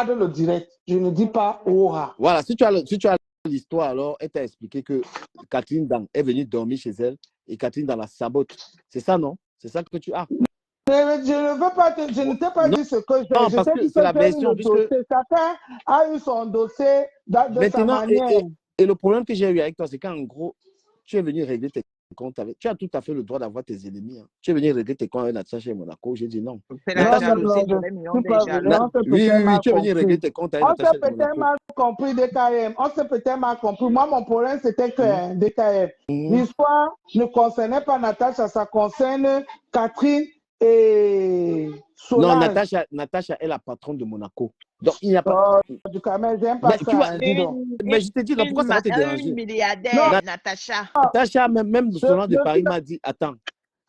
le direct. Je ne dis pas aura. Voilà, si tu as l'histoire, alors elle t'a expliqué que Catherine Dan est venue dormir chez elle et Catherine Dan la sabote. C'est ça, non? C'est ça que tu as. Je ne t'ai pas dit ce que j'ai. Non, Je parce t'ai que dit c'est que la j'ai eu version. le dossier. Chacun a eu son dossier de sa manière. Et le problème que j'ai eu avec toi, c'est qu'en gros, tu es venu régler tes comptes avec. Tu as tout à fait le droit d'avoir tes ennemis. Hein. Tu es venu régler tes comptes avec Natacha et Monaco. J'ai dit non. C'est la jalousie de Oui, tu es venu régler tes comptes avec Natacha et Monaco. On s'est peut-être mal compris DKM. On s'est peut-être mal compris. Moi, mon problème, c'était que DKM. L'histoire ne concernait pas Natacha, ça concerne Catherine et Solange. Non, Natacha est la patronne de Monaco. Donc, il n'y a pas... Du Cameroun, j'aime pas ça. Mais je te dis, pourquoi ça va te déranger? Un milliardaire, Natacha. Natacha, même Solange de Paris m'a dit, attends,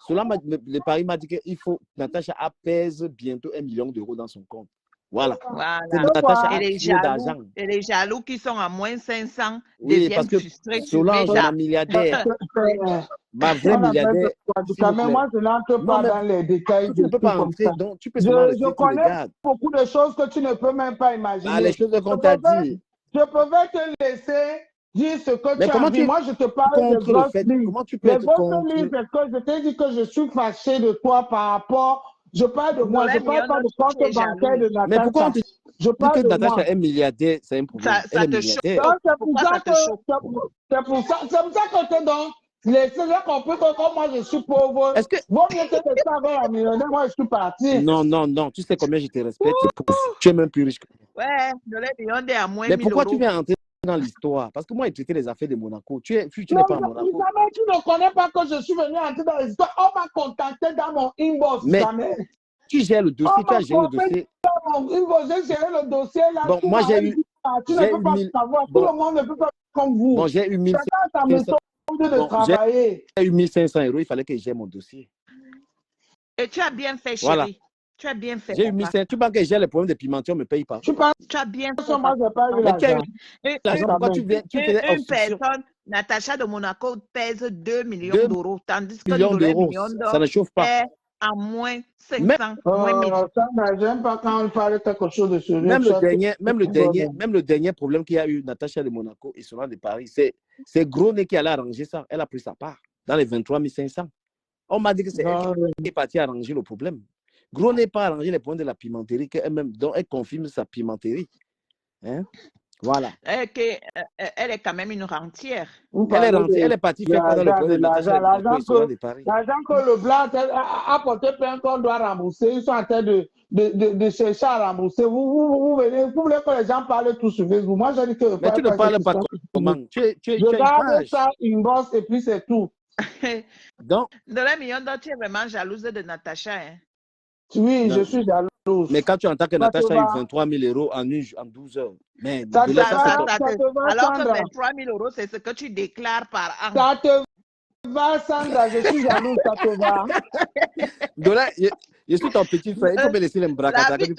Solange de Paris m'a dit qu'il faut, Natacha pèse bientôt 1 million d'euros dans son compte. Voilà. Natacha et les jaloux qui sont à moins 500 deviennent frustrés. Solange, ma milliardaire, ma vraie milliardaire. Mais moi, je n'entre pas dans les détails. Tu ne peux pas entrer, donc tu peux seulement rester. Je connais beaucoup de choses que tu ne peux même pas imaginer. Les choses qu'on t'a dit. Je pouvais te laisser dire ce que tu as dit. Moi, je te parle de grosses lignes. Comment tu peux être contre? Parce que je t'ai dit que je suis fâché de toi par rapport... Je parle de moi, je parle pas de compte bancaire de Natacha. Mais pourquoi je parle que Natacha est milliardaire, c'est un problème. Ça te choque. Pourquoi ça te choque? C'est pour ça que tu es donc... J'ai compris que comme moi je suis pauvre, vaut mieux que tu sois avec un millionnaire, moi je suis parti. Non, tu sais combien je te respecte, tu es même plus riche que moi. Ouais, le millionnaire à moins 1000 euros. Mais pourquoi tu viens entrer dans l'histoire? Parce que moi, j'ai traité les affaires de Monaco. Tu n'es pas à Monaco. Tu ne connais pas que je suis venu entrer dans l'histoire. On m'a contacté dans mon inbox. Mais tu gères le dossier, tu as géré le dossier. J'ai géré le dossier là. Bon, moi j'ai eu... Tu ne peux pas savoir. Tout le monde ne peut pas comme vous. Bon, j'ai eu 1500. J'ai eu 1500 euros, il fallait que je gère mon dossier. Et tu as bien fait, chérie. Voilà. Tu as bien fait. J'ai eu 1500. Tu penses que j'ai les problèmes de pimentier, on ne me paye pas. Tu as bien fait. Moi, je n'ai pas eu l'argent. Pourquoi tu faisais une personne, Natacha de Monaco, pèse 2 millions d'euros, tandis que le million d'euros, ça ne chauffe pas. Est à moins 500, moins 1000. J'aime pas quand on parle quelque chose de sérieux. Même le dernier problème qu'il y a eu, Natacha de Monaco et Solange de Paris, c'est Gros Nez qui allait arranger ça. Elle a pris sa part dans les 23 500. On m'a dit que c'est elle qui est partie arranger le problème. Gros Nez pas arrangé les points de la pimenterie, qu'elle-même, donc elle confirme sa pimenterie. Hein? Voilà. Elle est quand même une rentière. Elle est partie faire quoi dans le problème de Natacha de Paris? L'argent que le blanc a porté plein qu'on doit rembourser, ils sont en train de chercher à rembourser. Vous voulez que les gens parlent tout sur Facebook. Moi, je dis que... Mais tu ne parles pas comment? Je garde ça, une bosse, et puis c'est tout. Donc, de la million d'euros, tu es vraiment jalouse de Natacha. Hein? Oui, je suis jalouse. Mais quand tu entends que Natacha a eu 23 000 euros en 12 heures, mais alors que 23 000 euros, c'est ce que tu déclares par an. Ça te va, Sandra, je suis jalouse, ça te va. Dola, je suis ton petit frère, il faut me laisser les bras. La vie des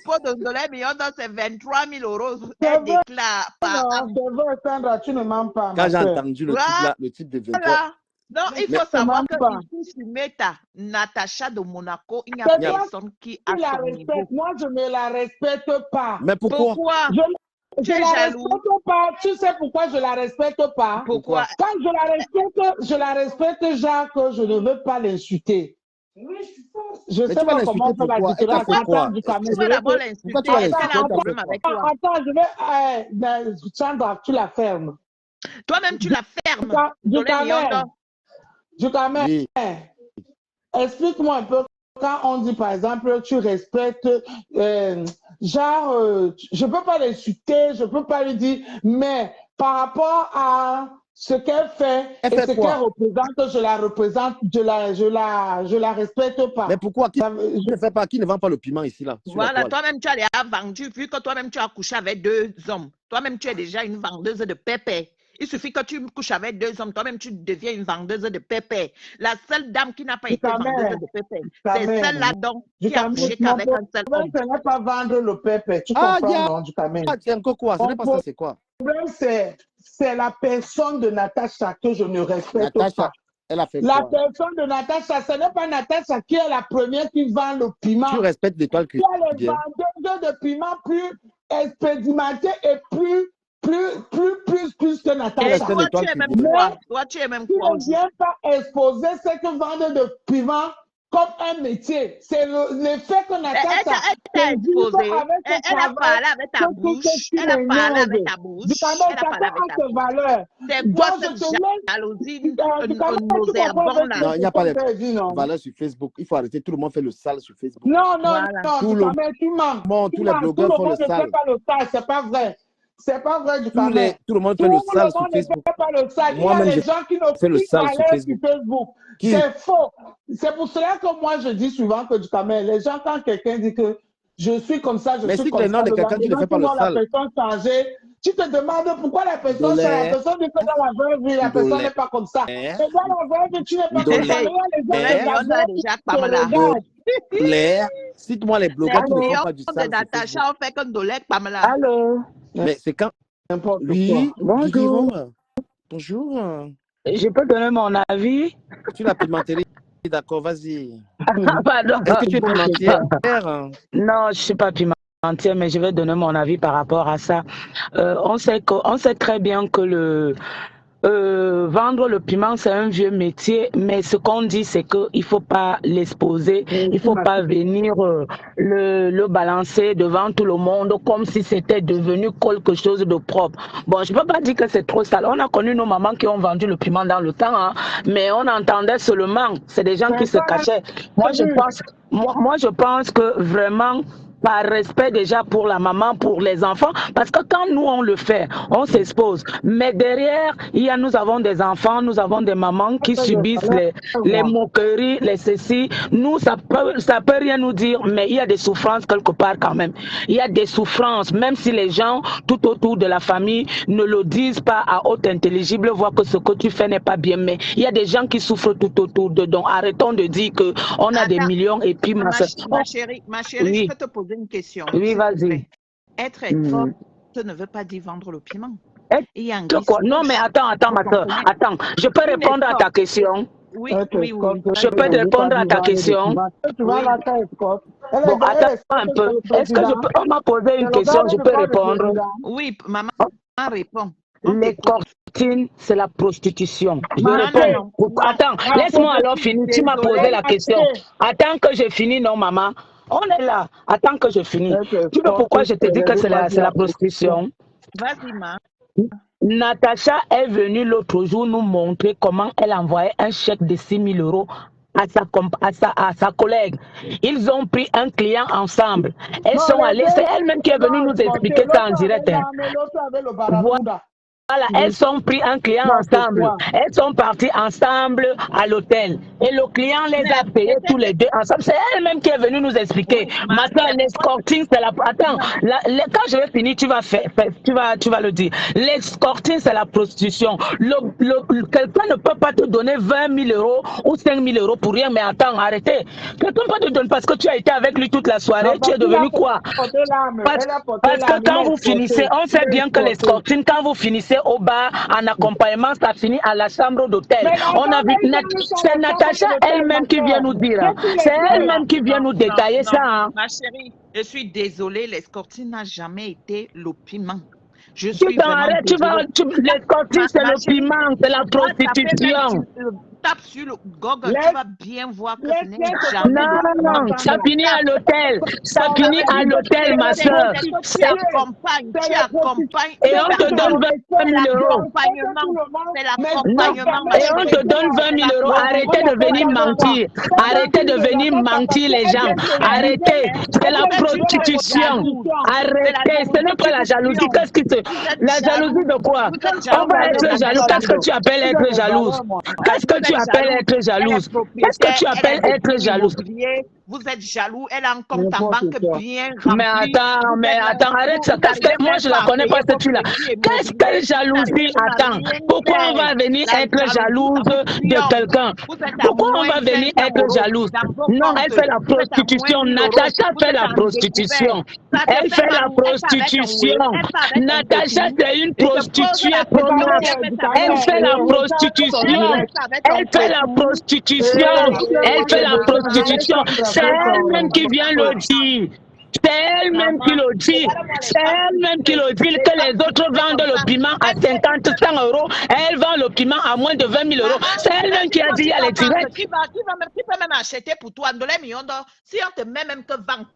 pots de Dola million d'euros, c'est 23 000 euros. Elle déclare par an. C'est vrai, Sandra, tu ne mens pas. Quand j'ai entendu le type de 23 000. Non, il faut savoir que ici, sur Meta, Natacha de Monaco, il n'y a personne qui a son niveau. Moi, je ne la respecte pas. Mais pourquoi? Je la respecte pas. Tu sais pourquoi je la respecte pas? Pourquoi? Quand je la respecte, Jacques, je ne veux pas l'insulter. Je sais pas comment on peut la différence. Tu vas d'abord l'insulter. Est-ce qu'elle a un problème avec toi? Attends, je vais... Sandra, tu la fermes. Toi-même, tu la fermes. Du Cameroun. Oui. Explique-moi un peu, quand on dit par exemple, tu respectes, je peux pas l'insulter, je peux pas lui dire, mais par rapport à ce qu'elle fait et ce qu'elle représente, je la représente, je la respecte pas. Mais pourquoi? Qui ne fait pas, qui ne vend pas le piment ici là? Voilà, toi-même tu as vendu, vu que toi-même tu as couché avec 2 hommes. Toi-même tu es déjà une vendeuse de pépé. Il suffit que tu couches avec 2 hommes, toi-même tu deviens une vendeuse de pépé. La seule dame qui n'a pas été vendeuse de pépé, c'est celle-là donc qui a couché qu'avec un seul homme. Ce n'est pas vendre le pépé, tu comprends, non, du Cameroun. C'est encore quoi? Ce n'est pas ça, c'est quoi? Le problème, c'est la personne de Natacha que je ne respecte pas. Elle a fait La quoi? personne de Natacha, ce n'est pas Natacha qui est la première qui vend le piment. Tu respectes l'étoile Il y a les vendeurs de piment plus expérimentés et plus que Natacha. Toi, tu es même quoi? Toi, tu es même quoi? Tu ne viens pas exposer cette vente de piment comme un métier. C'est l'effet que Natacha t'a exposé. Elle a parlé avec ta bouche. Elle a parlé avec ta bouche. Elle a parlé avec ta bouche. C'est quoi cette jalousie nauséabonde là? Non, il n'y a pas de valeur sur Facebook. Il faut arrêter. Tout le monde fait le sale sur Facebook. Non, tu mens. Tous les blogueurs font le sale. C'est pas vrai. C'est pas vrai du tout le monde fait le sale sur Facebook. Moi-même, il y a des gens qui ne font le sale sur Facebook. C'est faux. C'est pour cela que moi, je dis souvent que du Cameroun, les gens, quand quelqu'un dit que je suis comme ça, je suis comme ça. Mais si tu es de quelqu'un, tu ne fais pas le sale. La personne changée, tu te demandes pourquoi la personne change. La personne dit que dans la vraie vie, la personne n'est pas comme ça. Et dans la vraie vie, tu n'es pas comme ça. Cite-moi les blogueurs qui ne font pas du sale. Natacha, on fait comme Dolek, Pamela. Allô? Mais c'est quand? Oui, bonjour. Bonjour. Je peux donner mon avis? Tu la pimenterie, d'accord, vas-y. Pardon. Est-ce que tu es pimentière? Non, je ne suis pas pimentière, mais je vais donner mon avis par rapport à ça. On sait très bien que vendre le piment, c'est un vieux métier, mais ce qu'on dit, c'est qu'il ne faut pas l'exposer, il ne faut pas venir le balancer devant tout le monde comme si c'était devenu quelque chose de propre. Bon, je ne peux pas dire que c'est trop sale. On a connu nos mamans qui ont vendu le piment dans le temps, hein, mais on entendait seulement, c'est des gens qui se cachaient. Moi, je pense que vraiment, par respect déjà pour la maman, pour les enfants, parce que quand nous on le fait, on s'expose. Mais derrière, nous avons des enfants, nous avons des mamans qui subissent les moqueries, les ceci. Nous, ça peut rien nous dire, mais il y a des souffrances quelque part quand même. Il y a des souffrances, même si les gens tout autour de la famille ne le disent pas à haute intelligible, voient que ce que tu fais n'est pas bien. Mais il y a des gens qui souffrent tout autour de. Donc arrêtons de dire que on a des millions et puis ma chérie, oui. Je peux te poser une question. Oui, vas-y. Être forte ne veut pas dire vendre le piment. Non, mais attends, ma soeur. Attends, je peux répondre à ta question? Oui. Je peux répondre à ta question? Bon, attends un peu. Est-ce que on m'a posé une question, je peux répondre? Oui, maman répond. Les cortines, c'est la prostitution. Je réponds. Attends, laisse-moi alors finir. Tu m'as posé la question. Attends que je finis, non, maman. On est là. Attends que je finis. Tu vois pourquoi je te dis que c'est la prostitution? Vas-y, ma. Natacha est venue l'autre jour nous montrer comment elle envoyait un chèque de 6 000 € à sa collègue. Ils ont pris un client ensemble. Elles sont allées. C'est elle-même qui est venue nous expliquer ça en direct. Voilà, elles ont pris un client ensemble. Elles sont parties ensemble à l'hôtel. Et le client les a payés tous les deux ensemble. C'est elle-même qui est venue nous expliquer. Maintenant, l'escorting, c'est la... Attends, quand je vais finir, tu vas le dire. L'escorting, c'est la prostitution. Quelqu'un ne peut pas te donner 20 000 € ou 5 000 € pour rien, mais attends, arrêtez. Quelqu'un peut te donner parce que tu as été avec lui toute la soirée. Tu es devenu quoi? Parce que quand vous finissez, on sait bien que l'escorting, quand vous finissez au bar en accompagnement, ça finit à la chambre d'hôtel. On a vu, c'est Natacha elle-même qui vient nous dire. C'est elle-même qui vient nous détailler ça. Hein. Ma chérie, je suis désolée, l'escorting n'a jamais été le piment. Tu t'arrêtes, l'escorting c'est le piment, c'est la prostitution. Tape sur le Google, tu vas bien voir que ce n'est jamais. Non, ça finit à l'hôtel. Ça finit à l'hôtel, ma soeur. Tu accompagnes. Et on te donne 20 000 €. C'est l'accompagnement. Et on te donne 20 000 €. Arrêtez de venir mentir. Arrêtez de venir mentir les gens. Arrêtez. C'est la prostitution. Arrêtez. Ce n'est pas la jalousie. Qu'est-ce que c'est? La jalousie de quoi? On va être jaloux. Qu'est-ce que tu appelles être jalouse? Qu'est-ce que tu appelles être jalouse? Qu'est-ce que tu appelles être jalouse? vous êtes jaloux, elle a un compte en banque bien Mais rempli. attends, arrête ça. Moi, je la connais pas cette fille-là. Qu'est-ce qu'elle jalousie? Attends, pourquoi on va venir être jalouse de quelqu'un? Pourquoi on va venir être jalouse? Non, elle fait la prostitution. Natacha fait la prostitution. Elle fait la prostitution. Natacha, c'est une prostituée pronote. Elle fait la prostitution. Elle fait la prostitution. Elle fait la prostitution. C'est elle-même qui vient le dire. C'est elle-même qui le dit. C'est elle-même qui le dit que les autres vendent le piment à 50, 100 euros. Elle vend le piment à moins de 20 000 euros. C'est elle-même qui a dit à les directs. Qui peut même acheter pour toi $1 million si on te met même que vendre,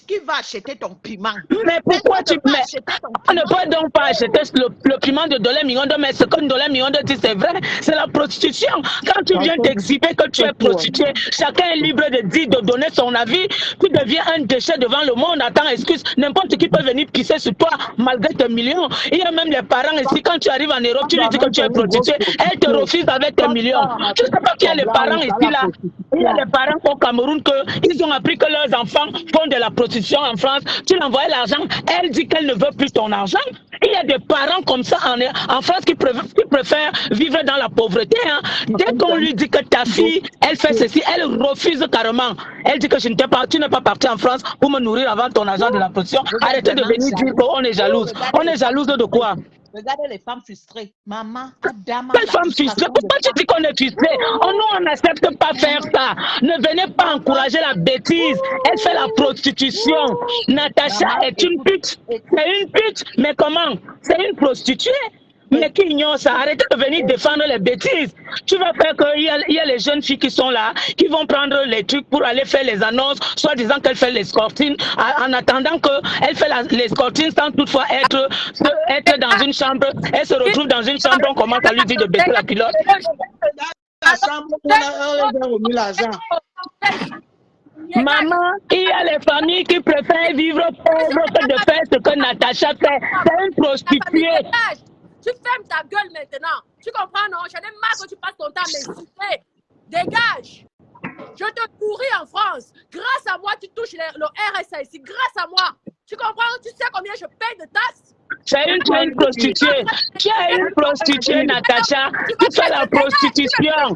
qui va acheter ton piment? Mais pourquoi tu mets? On ne peut donc pas acheter le piment de $1 million, mais ce que $1 million dit, c'est vrai, c'est la prostitution. Quand tu viens t'exhiber que tu es prostituée, chacun est libre de dire, de donner son avis. Tu deviens un déchet devant le monde. Attends, excuse, n'importe qui peut venir pisser sur toi malgré tes millions. Il y a même les parents ici, quand tu arrives en Europe, tu lui dis que tu es prostituée, elle te refuse avec tes millions. Tu ne sais pas qu'il y a les parents ici là. Il y a des parents au Cameroun ils ont appris que leurs enfants font de la prostitution en France. Tu lui envoies l'argent, elle dit qu'elle ne veut plus ton argent. Il y a des parents comme ça en France qui préfèrent vivre dans la pauvreté. Hein. Dès qu'on lui dit que ta fille, elle fait ceci, elle refuse carrément. Elle dit que tu n'es pas parti en France pour me nourrir avant ton argent de la prostitution. Arrêtez de venir dire qu'on est jalouse. On est jalouse de quoi? Regardez les femmes frustrées. Maman, Adama. Quelle femme frustrée? Pourquoi tu dis qu'on est frustré? On n'accepte pas faire ça. Ne venez pas encourager la bêtise. Elle fait la prostitution. Natacha est une pute. C'est une pute. Mais comment? C'est une prostituée. Mais qui ignore ça? Arrêtez de venir défendre les bêtises. Tu vas faire qu'il y a les jeunes filles qui sont là, qui vont prendre les trucs pour aller faire les annonces, soit disant qu'elle fait l'escortine, en attendant qu'elle fait l'escortine sans toutefois être dans une chambre. Elle se retrouve dans une chambre, on commence à lui dire de baisser la culotte. Maman, il y a les familles qui préfèrent vivre pauvres que de faire ce que Natacha fait. C'est une prostituée. Tu fermes ta gueule maintenant. Tu comprends, non? J'en ai marre que tu passes ton temps à m'insulter. Dégage. Je te pourris en France. Grâce à moi, tu touches le RSA ici. Grâce à moi. Tu comprends? Tu sais combien je paye de taxes? Tu es une prostituée. Tu es une prostituée, Natacha. Tu fais la prostitution.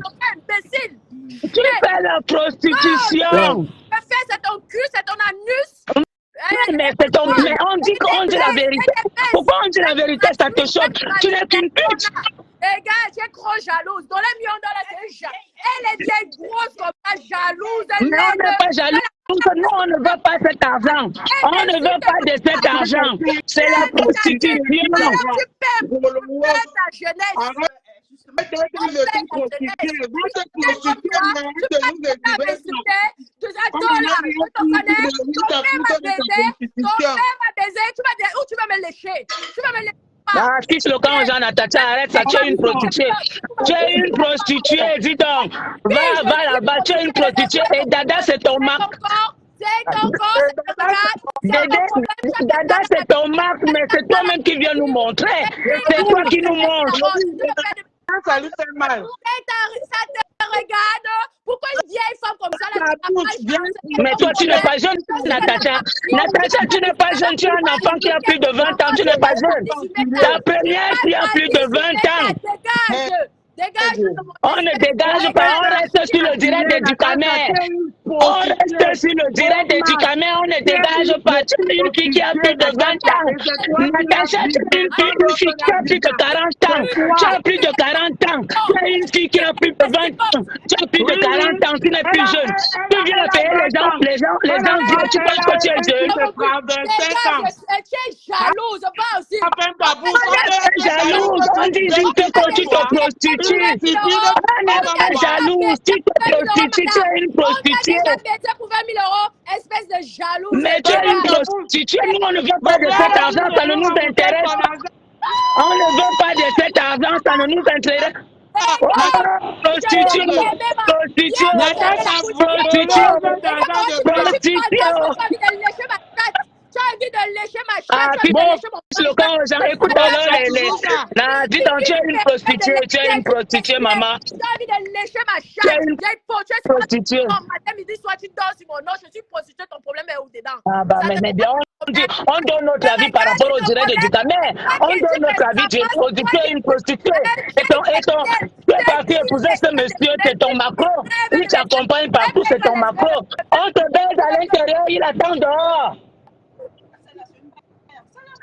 Tu fais la prostitution. C'est ton cul, c'est ton anus. Mais on dit la vérité. Pourquoi on dit la vérité? Ça te choque. Tu n'es qu'une pute. Les gars, j'ai trop jalouse. Dans les millions de dollars, c'est elle est bien grosse comme ça, jalouse. Mais on n'est pas jalouse. Nous, on ne veut pas cet argent. On ne veut pas de cet argent. C'est la prostitution. Tu perds ta jeunesse. Tu vas me lécher. Fixe le camp aux gens, Natacha, arrête ça, tu es une prostituée. Tu es une prostituée, dis donc. Va là-bas, tu es une prostituée et Dada, c'est ton marque. Dada, c'est ton marque, mais c'est toi-même qui viens nous montrer. C'est toi qui nous montres. Salut, c'est mal. Ça te regarde. Pourquoi une vieille femme comme ça là, mais toi, tu n'es pas jeune, Natacha. Natacha, tu n'es pas jeune. Tu as un enfant qui a plus de 20 ans. Tu n'es pas jeune. Ta première qui a plus de 20 ans. Dégage. On ne dégage pas. On reste sur le direct d'Éducamer. On reste sur le direct d'Éducamer. On ne dégage pas. Tu es une fille qui a plus de 20 ans. Natacha, tu es une fille qui a plus de 40 ans. Tu as plus de 40 ans. Tu es une fille qui a plus de 20 ans. Tu as plus de 40 ans. Tu n'es plus jeune. Tu viens payer les gens vieux. Tu penses que tu es jeune. Tu es jalouse. Pas aussi. Jalouse. On dit juste que tu te prostitues. On n'est pas jalouse. Tu te prostitues. Tu es une prostituée. Pour 20 000 €, espèce de jalouse. Mais tu es une prostituée. Nous, on ne veut pas de cet argent. Ça ne nous intéresse pas. On ne veut pas de cet argent. Ça ne nous intéresse pas. Prostituée. Tu as envie de lécher ma chatte, Ah, tu as puis envie bon, de lécher mon slogan, écoute Ouais, alors, c'est toujours ça. dis donc, tu es une prostituée, maman. Tu as envie de lécher ma Tu es chatte. une J'ai poché sur prostituée. mon matin, midi, soir, tu dors sur mon nom. Je suis prostituée, ton problème est où dedans? Ah, bah, Ça te mais bien, problème. on donne notre avis par rapport au direct de Ducamel. On donne notre avis, tu es une prostituée. Tu es parti épouser ce monsieur, c'est ton Macron. Il t'accompagne partout, c'est ton Macron. On te baise à l'intérieur, il attend dehors.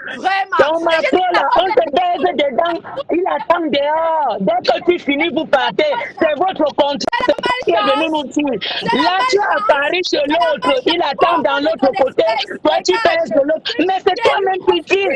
Vraiment. Ton Macron, là, on te baise dedans, il attend dehors. Dès que tu finis, vous partez. C'est votre contrat qui est venu nous tuer. Là, tu es à Paris chez l'autre, il attend dans l'autre côté. Toi, tu pèses de l'autre. Mais c'est toi-même qui dis.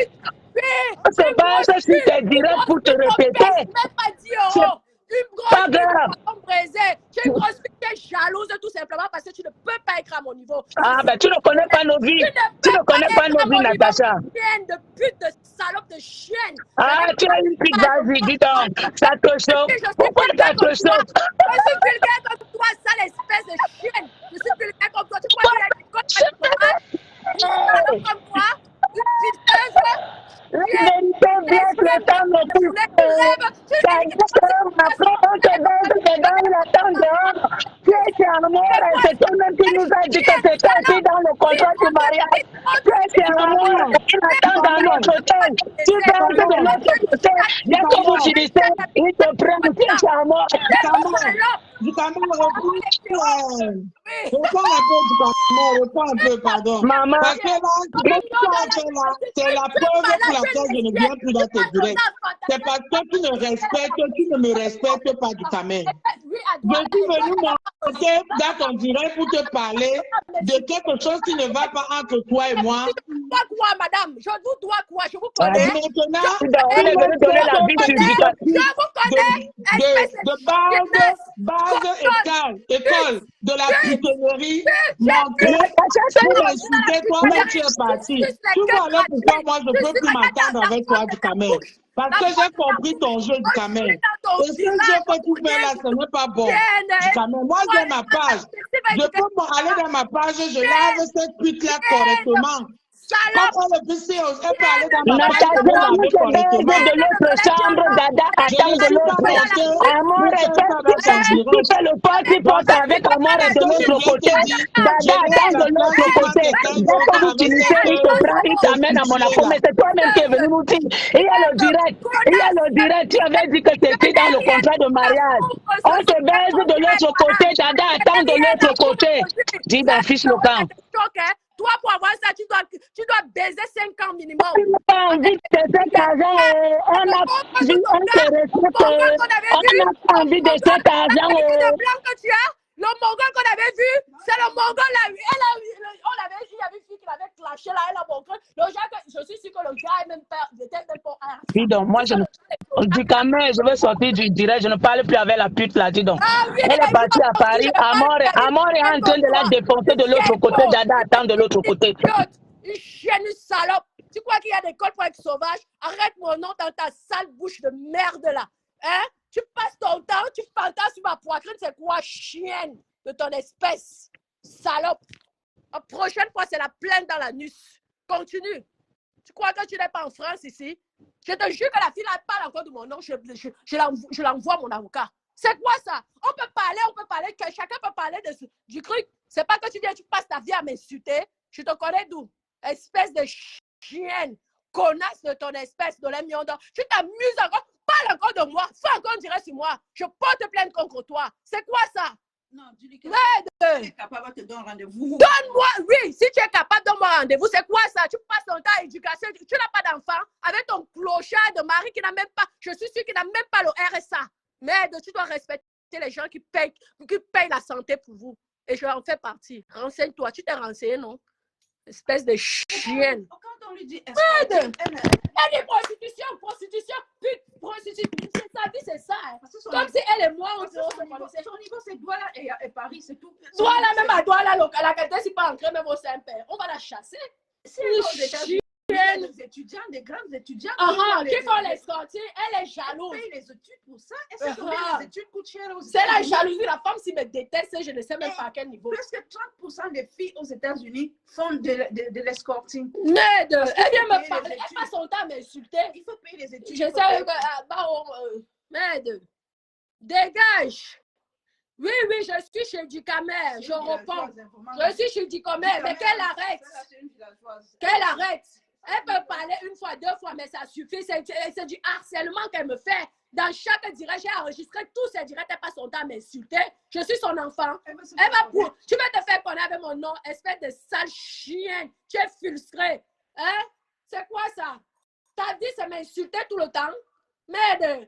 On se base sur tes directs pour te répéter. Même pas 10 C'est euros. Une grosse pas grave. Tu es une grosse fille qui est jalouse tout simplement parce que tu ne peux pas être à mon niveau. Ah, ben tu ne connais pas nos vies. Tu ne connais pas nos vies, Natacha. Chienne de pute, de salope, de chienne. Ah, tu es une pute, vas-y, dis donc. Ça te chauffe. Pourquoi ça te chauffe? Je suis vulgaire comme toi, sale espèce de chienne. Je suis vulgaire comme toi. Tu crois qu'il y a une une salope comme toi? Une piteuse? La vérité blesse le temps le plus. Ça existe, Macron, on te baise dedans, il attend dehors. Tu es charmeur, c'est toi-même qui nous a dit que c'était écrit dans le contrat du mariage. Tu es charmeur, il attend dans notre hôtel. Tu baises de l'autre côté. Dès que vous finissez, il te prend, tu es charmeur. Ducamel, réponds un peu, pardon. Maman. Parce que là, ce que tu as fait là, c'est la preuve pour laquelle je ne viens plus dans tes directs. C'est parce que tu ne me respectes pas, Ducamel. Je suis venu monter dans ton direct pour te parler de quelque chose qui ne va pas entre toi et moi. Je vous dois quoi, madame? Je vous dois quoi? Je vous connais. Maintenant, on est venu donner la vie sur Ducamel. Je vous connais. De base école de la putonnerie, mentir, pour m'insulter, toi-même tu es parti. Tu vois alors pourquoi moi je ne peux plus m'attendre avec toi, Ducamel. Parce que j'ai compris ton jeu, Ducamel. Et ce jeu que tu fais là, ce n'est pas bon, Ducamel. Moi j'ai ma page. Je peux aller dans ma page, je lave cette pute-là correctement. Comment le PC ose parler dans ma page de l'autre chambre, Dada attend de l'autre. Amor tu fais le pas, tu portes avec Amor de l'autre côté. Dada attend de l'autre côté. Dès que vous finissez, il te prend, il t'amène à Monaco. Mais c'est toi-même qui est venu nous dire. Il y a le direct. Tu avais dit que c'était dans le contrat de mariage. On te baise de l'autre côté, Dada attend de l'autre côté. Dis ben, fiche le camp. Toi, pour avoir ça, tu dois baiser 5 ans minimum. On n'a pas envie de cet argent. On n'a pas envie, on te respecte. On n'a pas envie de cet argent. Le blanc que tu as, le mongol qu'on avait vu, c'est le mongol là. Il y avait une fille qui l'avait clashé là, elle a montré. Je suis sûr que le gars est même pas. Dis donc, moi, Ducamel, je veux sortir du direct, je ne parle plus avec la pute là, dis donc. Elle est partie à Paris, Amor est en train de la défoncer de l'autre côté, Dada attend de l'autre côté. Une chienne, une salope. Tu crois qu'il y a des cols pour être sauvage? Arrête mon nom dans ta sale bouche de merde là. Hein? Tu passes ton temps, tu fantasmes sur ma poitrine, c'est quoi, chienne de ton espèce? Salope. La prochaine fois, c'est la plainte dans la nuque. Continue. Tu crois que tu n'es pas en France ici? Je te jure que la fille là parle encore de mon nom, je l'envoie à mon avocat. C'est quoi ça? On peut parler, que chacun peut parler du truc. C'est pas que tu viens, tu passes ta vie à m'insulter. Je te connais d'où? Espèce de chienne, connasse de ton espèce, de l'amion. Tu t'amuses encore, parle encore de moi, fais encore direct sur moi. Je porte plainte contre toi. C'est quoi ça? Non, dis-lui que tu es capable de te donner rendez-vous. Donne-moi, oui, si tu es capable, donne-moi rendez-vous. C'est quoi ça? Tu passes ton temps à éducation, tu n'as pas d'enfant, avec ton clochard de mari qui n'a même pas, je suis sûr qu'il n'a même pas le RSA. Merde, tu dois respecter les gens qui payent la santé pour vous. Et je en fais partie. Renseigne-toi, tu t'es renseigné, non? Espèce de chienne. Quand on lui dit, elle est prostitution, pute, prostitution. Sa vie, c'est ça. Hein. Comme si elle et moi, on se connaissait. Son niveau, c'est Douala et Paris, c'est tout. Douala, même à Douala, la qualité, c'est pas entrée, même au Saint-Père. On va la chasser. C'est une chienne. des étudiants, des grands étudiants qui font les sorties, elle est jalouse. Elle paye les études pour ça. Est-ce que les études coûtent cher aux États-Unis? C'est la jalousie. La femme, s'il me déteste, je ne sais même pas à quel niveau. Presque 30% des filles aux États-Unis font de l'escorting. Merde, elle vient me parler. Elle passe son temps à m'insulter. Il faut payer les études. Je sais que... Merde. Dégage. Oui, je suis chez Ducamer. Je réponds. Je suis chez Ducamer. Mais qu'elle arrête. Qu'elle arrête. Elle peut parler une fois, deux fois, mais ça suffit. C'est du harcèlement qu'elle me fait. Dans chaque direct, j'ai enregistré tous ses directs. Elle passe son temps à m'insulter. Je suis son enfant. Elle va pour... Tu vas te faire connaître avec mon nom, espèce de sale chien. Tu es frustré. Hein? C'est quoi ça? T'as dit ça m'insulter tout le temps? Merde.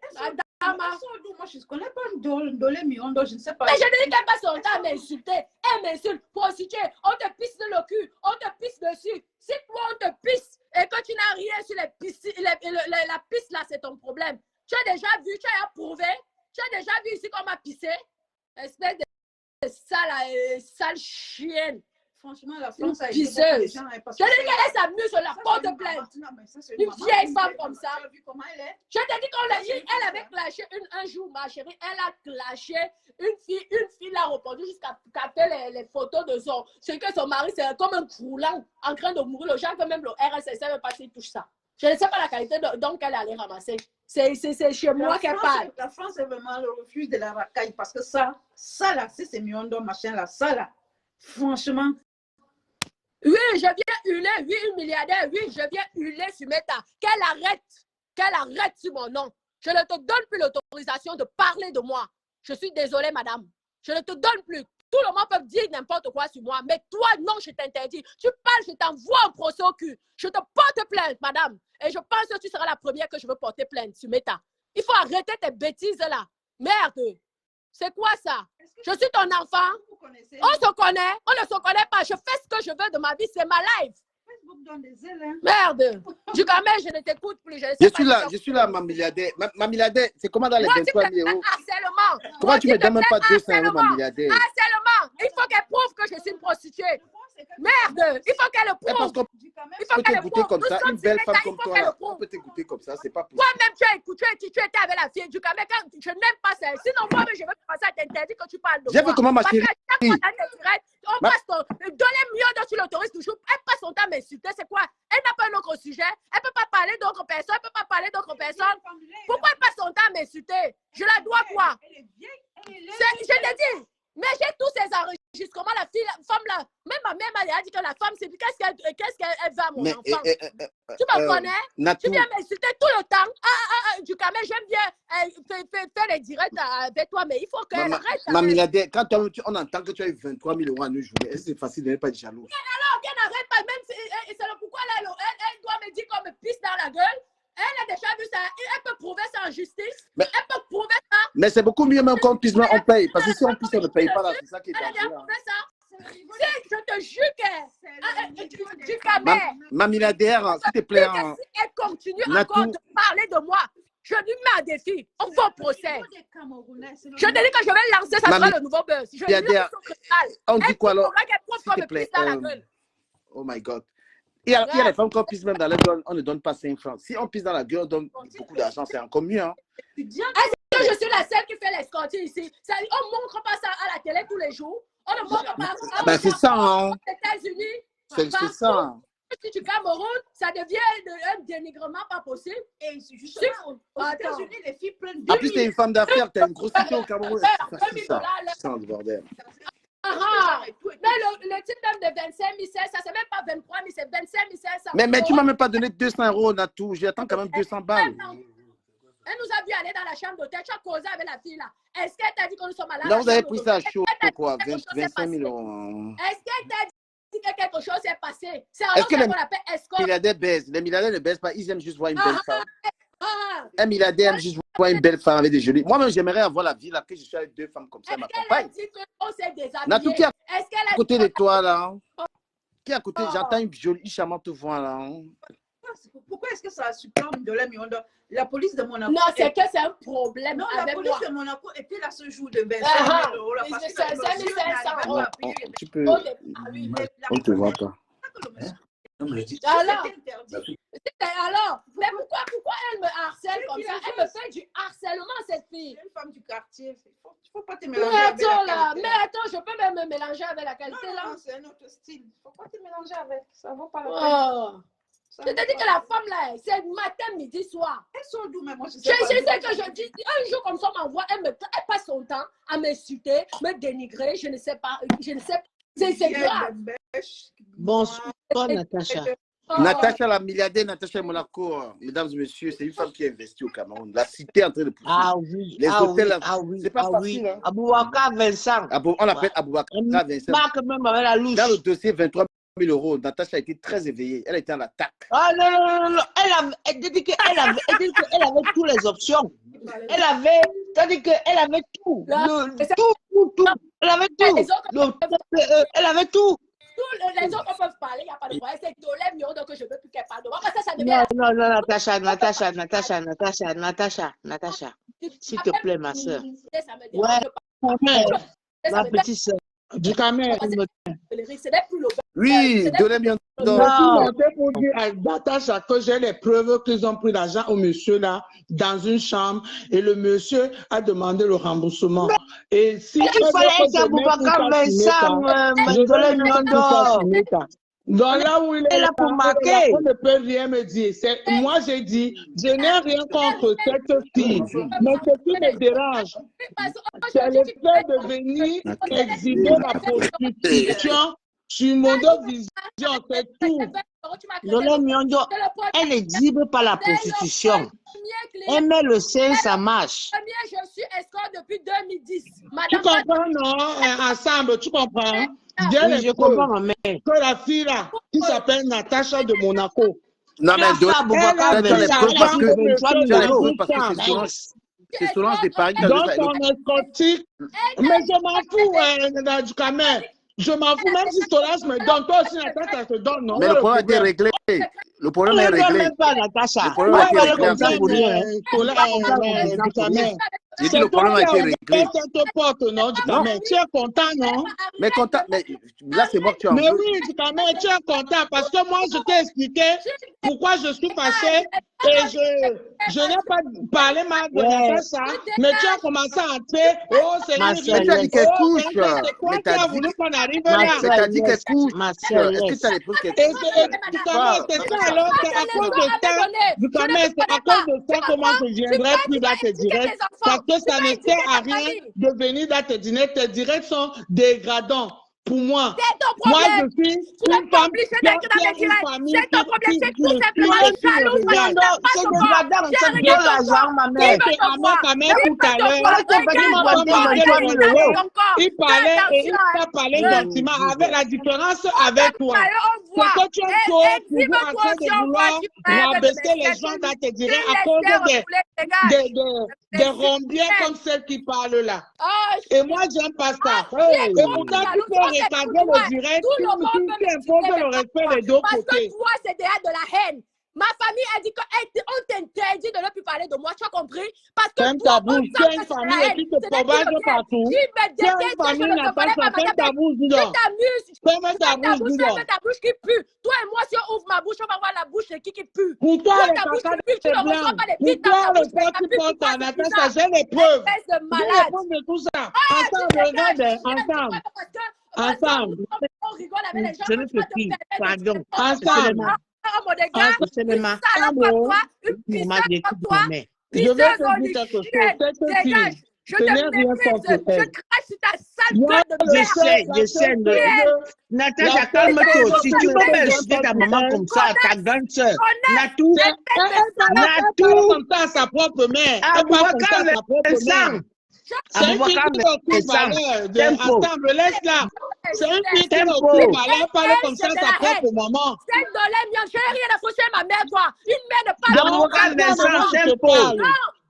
Moi, je ne connais pas Ndolé Miondo, je ne sais pas. Mais je ne dis qu'elle passe son temps à m'insulter. Elle m'insulte, prostituée. On te pisse dans le cul, on te pisse dessus. Si toi, on te pisse et que tu n'as rien sur la piste, là, c'est ton problème. Tu as déjà vu, tu as approuvé. Tu as déjà vu ici qu'on m'a pissé. Espèce de sale chienne. Franchement, la France a été pisseuse. Je dis qu'elle s'amuse, je la porte plainte. Une vieille femme comme ça. Je te dis qu'on l'a dit, elle avait clashé un jour, ma chérie, elle a clashé une fille l'a répondu jusqu'à capter les photos de son. C'est que son mari, c'est comme un croulant en train de mourir. Le genre que même le RSS ne veut pas s'il touche ça. Je ne sais pas la qualité donc qu'elle allait ramasser. C'est chez moi qu'elle parle. La France est vraiment le refuge de la racaille parce que ça là, c'est Miondo, machin là, ça là, franchement. Oui, je viens hurler, oui, une milliardaire, oui, je viens hurler sur Meta. Qu'elle arrête sur mon nom. Je ne te donne plus l'autorisation de parler de moi. Je suis désolée, madame. Je ne te donne plus. Tout le monde peut dire n'importe quoi sur moi, mais toi, non, je t'interdis. Tu parles, je t'envoie un procès au cul. Je te porte plainte, madame. Et je pense que tu seras la première que je veux porter plainte sur Meta. Il faut arrêter tes bêtises là. Merde. C'est quoi ça? Je suis ton enfant. On se connaît. On ne se connaît pas. Je fais ce que je veux de ma vie. C'est ma life. Merde. Du quand même, je ne t'écoute plus. Je suis là, ma milliardaire. Ma milliardaire, c'est comment dans les 23 000 euros? Harcèlement. Comment tu me donnes même pas 200 euros, ma milliardaire? Harcèlement. Il faut qu'elle prouve que je suis une prostituée. Merde. Il faut qu'elle le prouve. Il faut qu'elle le prouve. Comme ça, une belle femme comme toi, on peut t'écouter comme ça, c'est pas possible. Toi-même, tu as écouté, tu étais avec la fille du Cameroun. Je n'aime pas ça. Sinon, moi-même, je veux passer à t'interdire que tu parles de moi. J'ai fait comment, ma chérie? On passe ton... Donnez mieux dans sur l'autorise toujours. Elle passe son temps à m'insulter. C'est quoi? Elle n'a pas un autre sujet. Elle ne peut pas parler d'autres personnes. Elle ne peut pas parler d'autres personnes. Pourquoi elle passe son temps à m'insulter? Je la dois quoi? Je te dis. Mais j'ai tous ces enregistrements, la femme là, même ma mère m'a dit que la femme, c'est qu'est-ce qu'elle va à mon enfant. Tu me connais? Tu viens m'insulter tout le temps. Du Cameroun, j'aime bien faire les directs avec toi, mais il faut qu'elle arrête. Ma milliardaire, quand on entend que tu as eu 23 000 euros à nous jouer, c'est facile de ne pas être jaloux. Alors, qu'elle n'arrête pas, même c'est le pourquoi là, elle doit me dire qu'on me pisse dans la gueule. Elle a déjà vu ça. Elle peut prouver ça en justice. Elle peut prouver ça. Mais c'est beaucoup mieux même qu'on puisse, on paye. Parce que si on puisse, on ne paye pas là. C'est ça qui est dangereux. Elle a déjà prouvé ça. Je te jure que du Cameroun. Ma milliardaire, s'il te plaît. Si elle continue encore de parler de moi, je lui mets un défi. On va au procès. Je te dis que je vais lancer, ça sera le nouveau buzz. Je lui lance son cristal. On dit quoi alors? Elle prouve qu'on me pisse dans la gueule. Oh my God. Il y a des femmes qu'on pisse même dans la gueule, on ne donne pas 5 francs. Si on pisse dans la gueule, on donne beaucoup d'argent, c'est encore mieux. Hein? Est-ce que je suis la seule qui fait l'escorting ici? On ne montre pas ça à la télé tous les jours. On ne montre pas. C'est ça. Hein? Aux États-unis. C'est ça. Si tu Cameroun, ça devient un dénigrement pas possible. Et justement, aux États-Unis, les filles prennent 2 En plus, tu es une femme d'affaires, tu as une grosse cité au Cameroun. C'est facile ça. C'est un bordel. Mais le type même de 25 500, ça c'est même pas 23 000, c'est 25 500. Mais tu m'as même pas donné 200 euros, Natou. J'attends quand même 200 balles. Elle nous a vu aller dans la chambre d'hôtel. Tu as causé avec la fille là. Est-ce qu'elle t'a dit que nous sommes allés? Là, vous avez pris ça à chaud, quoi. 25 000 euros. Est-ce qu'elle t'a dit que quelque chose s'est passé? C'est Est-ce que les milliardaires baissent? Les milliardaires ne baissent pas. Ils aiment juste voir une belle femme. Un milliardaire aime juste voir une belle femme avec des jolies. Moi-même, j'aimerais avoir la vie là, que je suis avec 2 femmes comme ça, ma compagne. Natou, qui est à côté de toi là? Qui est à côté? J'entends une jolie, charmante voix là. Pourquoi est-ce que ça supplante de Miondo? La police de Monaco. Non, c'est que c'est un problème. Non, avec la police moi. de Monaco était là ce jour de 25 000 euros. Là, parce que 5 500 euros. Tu peux. On ne te voit pas. Alors, alors, mais pourquoi elle me harcèle comme ça? Elle me fait du harcèlement, cette fille. C'est une femme du quartier. Il faut pas te Mais mélanger avec attends la là, qualité. mais attends, je peux même me mélanger avec la qualité là. Non, c'est un autre style. Il faut pas te mélanger avec. Ça vaut pas la peine. Oh. Ça Je vaut te dis pas que la la femme là, c'est matin, midi, soir. peine. Elles sont d'où, mais moi, je Je sais pas. sais que je dis, un jour comme ça, on m'envoie, elle passe son temps à m'insulter, me dénigrer, je ne sais pas, c'est grave. Bonsoir, Natacha. Oh. Natacha, la milliardaire Natacha Monaco, mesdames et messieurs, c'est une femme qui a investi au Cameroun. La cité est en train de pousser. Ah oui, Les ah hôtels, oui, ah oui, c'est pas ah facile. oui. Hein. Abouaka Vincent. On l'appelle Aboubacar Vincent. Marque même avec la louche. Dans le dossier 23 000 euros, Natacha a été très éveillée. Elle était en attaque. Ah non, non, non, non. Elle dit qu'elle avait toutes les options. Elle avait, c'est-à-dire qu'elle avait tout. Tout. Elle avait tout. Elle avait tout. Les autres peuvent parler, il n'y a pas de problème. C'est Dolem Mion, donc je ne veux plus qu'elle parle. Après ça devient. Non, Natacha. S'il te plaît, ma soeur. Ça me dérange Ouais, pas. ma petite soeur. Du Cameroun. Ce n'est plus le Oui, Dolem Mion. Je suis monté pour dire à Natacha que j'ai les preuves qu'ils ont pris l'argent au monsieur là dans une chambre et le monsieur a demandé le remboursement. Et si Il fallait être Aboubacar Vincent, Dolem Mion. donc là où il est là pour marquer. on ne peut rien me dire. Moi j'ai dit, je n'ai rien contre cette fille, mais ce qui me dérange, c'est le fait de venir exhiber la prostitution sur Mondo Vision, c'est tout. Dolem Mion, elle n'exhibe pas la prostitution. Elle met le sein, ça marche. Je suis escorte depuis 2010. Tu comprends, non? Ensemble, tu comprends? Bien Oui, je comprends, ma mère. que la fille là, qui s'appelle Natacha de Monaco. Non, mais Aboubacar Vincent, parce que Nice. c'est Solange des Paris. Donc, son escortique, mais je m'en fous, du Cameroun. Je m'en fous, même si Solange me donne, toi aussi, Natacha te donne, non? Mais le problème a été réglé. Le problème est Elle ne réglé. même pas Natacha. Le problème a été Elle réglé. comme ça pour rien. Du Cameroun. J'ai dit le problème a été réglé. Cette porte, non, du Cameroun. Tu es content, non? Mais content, mais là, c'est moi que tu as Mais oui, du Cameroun, tu es content parce que moi, je t'ai expliqué pourquoi je suis fâchée et je n'ai pas parlé mal de Natacha, mais tu as commencé à entrer. Oh, c'est Ma une soeur, Mais tu as dit qu'elle couche. c'est quoi Mais qui t'as a dit voulu qu'on arrive Ma là? mais t'as dit qu'elle couche. Ma soeur, Est-ce que tu as les preuves qu'elle Et couche? du Cameroun, c'est ça alors, c'est à cause de ça, du Cameroun, c'est à cause de ça comment je viendrai plus dans tes directs, parce que ça ne sert à rien de venir dans tes directs. Tes directs sont dégradants. Pour moi, moi je suis une femme qui a une famille C'est ton problème, c'est tout qui simplement jalouse. c'est des madame, c'est de l'argent, ma mère. tout à l'heure, il parlait et il t'a parlé gentiment avec la différence avec toi. C'est que tu es toujours en train de vouloir rabaisser les gens dans tes directs à cause des rombiens comme celle qui parle là. Et moi, j'aime pas ça. Et pourtant, tu peux recadrer le direct, tu imposes le respect des deux Parce côtés. que toi, c'est derrière de la haine. Ma famille a dit qu'on t'interdit de ne plus parler de moi. Tu as compris? Parce que Ferme toi, ta bouche, tu as une famille et tu te propages partout. Tu as une famille, Natacha, ferme ta bouche, dis donc. Ferme ta bouche, dis donc. Ferme ta bouche qui pue. Toi et moi, si on ouvre ma bouche, on va voir la bouche de qui pue. Pour toi, le caca est blanc. Pour toi, le corps qui porte à Natacha, j'ai les preuves. J'ai les preuves de tout ça. Ensemble, regarde, ensemble. Ensemble. On rigole avec les gens. Je ne peux plus, pardon. Ensemble. Oh mon dégât, une salope comme toi, une puissance comme toi, Je vais te dire quelque chose. Cette dégage. fille, Je ce n'est te rien méprise, contre je elle. crache sur ta sale Moi, gueule de merde. Je sais. Natacha, calme-toi aussi. Tu peux pas insulter ta maman comme ça, ta grande soeur. Natou, Elle parle comme ça à sa propre mère. Elle parle comme ça à sa propre mère. C'est une fille qui n'a aucune valeur. Ensemble, laisse-la. C'est une fille qui n'a aucune valeur. Elle parle comme ça à sa propre maman. C'est Dolem Mion, je n'ai rien à foutre ma mère, toi. Une mère ne parle pas. Non,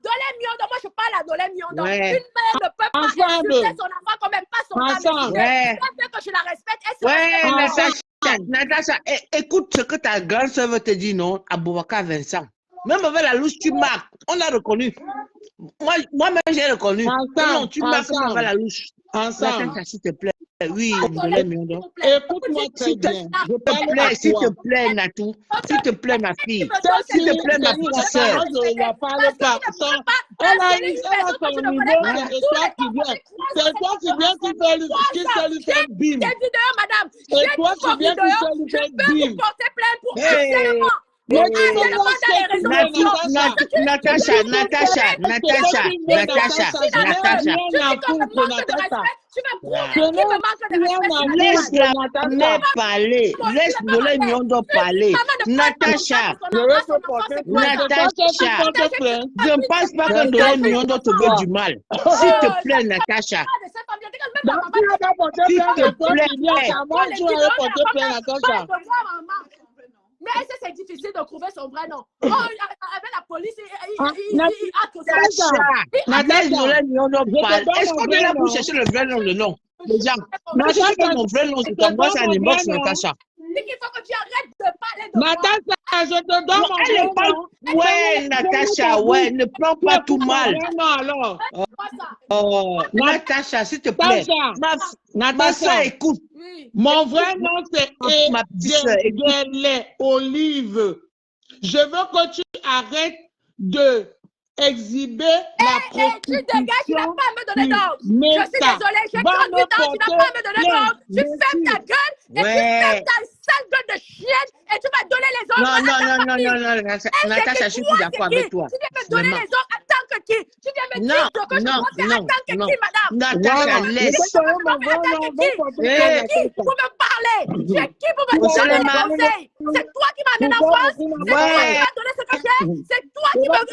Dolem Mion, moi je parle à Dolem Mion. Une mère ne peut pas insulter son enfant quand même pas son âme. Que je la respecte. Natacha, écoute ce que ta grande soeur veut te dire, non, Aboubacar Vincent. Même avec la louche, tu marques. On a reconnu. Moi-même, j'ai reconnu. Non, tu marques avec la louche. Ensemble. Natacha, s'il te plaît. Oui, Ndolé Miondo. Écoute-moi très bien. Je parle à S'il te toi. plaît, Natou. S'il te plaît, ma fille. S'il S'il te plaît, ma petite soeur. Je ne la parle pas. Elle a son niveau et toi qui viens. C'est toi qui viens qui sais lui faire bim. Madame. Et toi qui viens qui sais lui faire bim. Je peux vous porter plainte pour harcèlement. Laisse-la parler. Laisse Ndolé Miondo parler. Natacha. Je ne pense pas que Ndolé Miondo te veut du mal. S'il te plaît, Natacha. S'il te plaît. Mais c'est difficile de trouver son vrai nom. Oh, avec la police, il a Ndolé Miondo parle. Est-ce qu'on est là pour chercher le vrai nom, le nom? Les gens, mon vrai nom, c'est comme moi, c'est un inbox, Natacha. Il faut que tu arrêtes de parler de Natacha, je te donne mon Elle est pas... Ouais, Natacha, ouais, ne prends pas tout mal. Alors. Natacha, s'il te plaît. Ma soeur, écoute. Mon vrai nom, c'est Edele Olive. Je veux que tu arrêtes de exhiber la prostitution. Tu dégages, tu n'as pas à me donner d'ordre. Je suis désolée, j'ai 38 ans, tu n'as pas à me donner d'ordre. Tu fermes ta gueule et tu fermes ta sale gueule de chienne et tu vas donner les ordres à ta famille. Non, Natacha, je suis d'accord avec toi. Tu viens me donner les ordres en tant que qui? Tu viens me dire que je dois faire en tant que qui, madame? Natacha, laisse. Qui pour me parler? C'est qui pour me donner des conseils? C'est toi qui m'amène en France? C'est toi qui m'as donné ce que j'ai? C'est toi qui m'as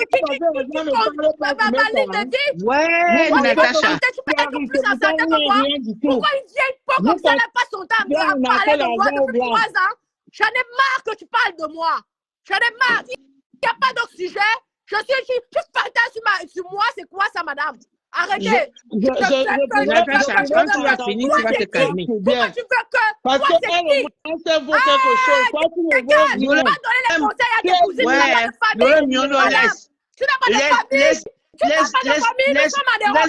ma ligne de vie? Ouais, Natacha. Tu peux être plus enceinte que moi? Pourquoi une vieille peau comme ça n'a pas son temps à parler de moi depuis 3 ans? J'en ai marre que tu parles de moi. J'en ai marre. Il n'y a pas d'autre sujet. Je suis ici. Tu partages sur moi. C'est quoi ça, madame? Arrêtez. Natacha, quand tu vas finir, tu vas te calmer. Pourquoi tu veux que... Parce qu'elle vaut quelque chose. Toi, tu me vois. Tu vas donner les conseils à tes cousines. Tu n'as pas de famille. Tu n'as pas de famille. Laisse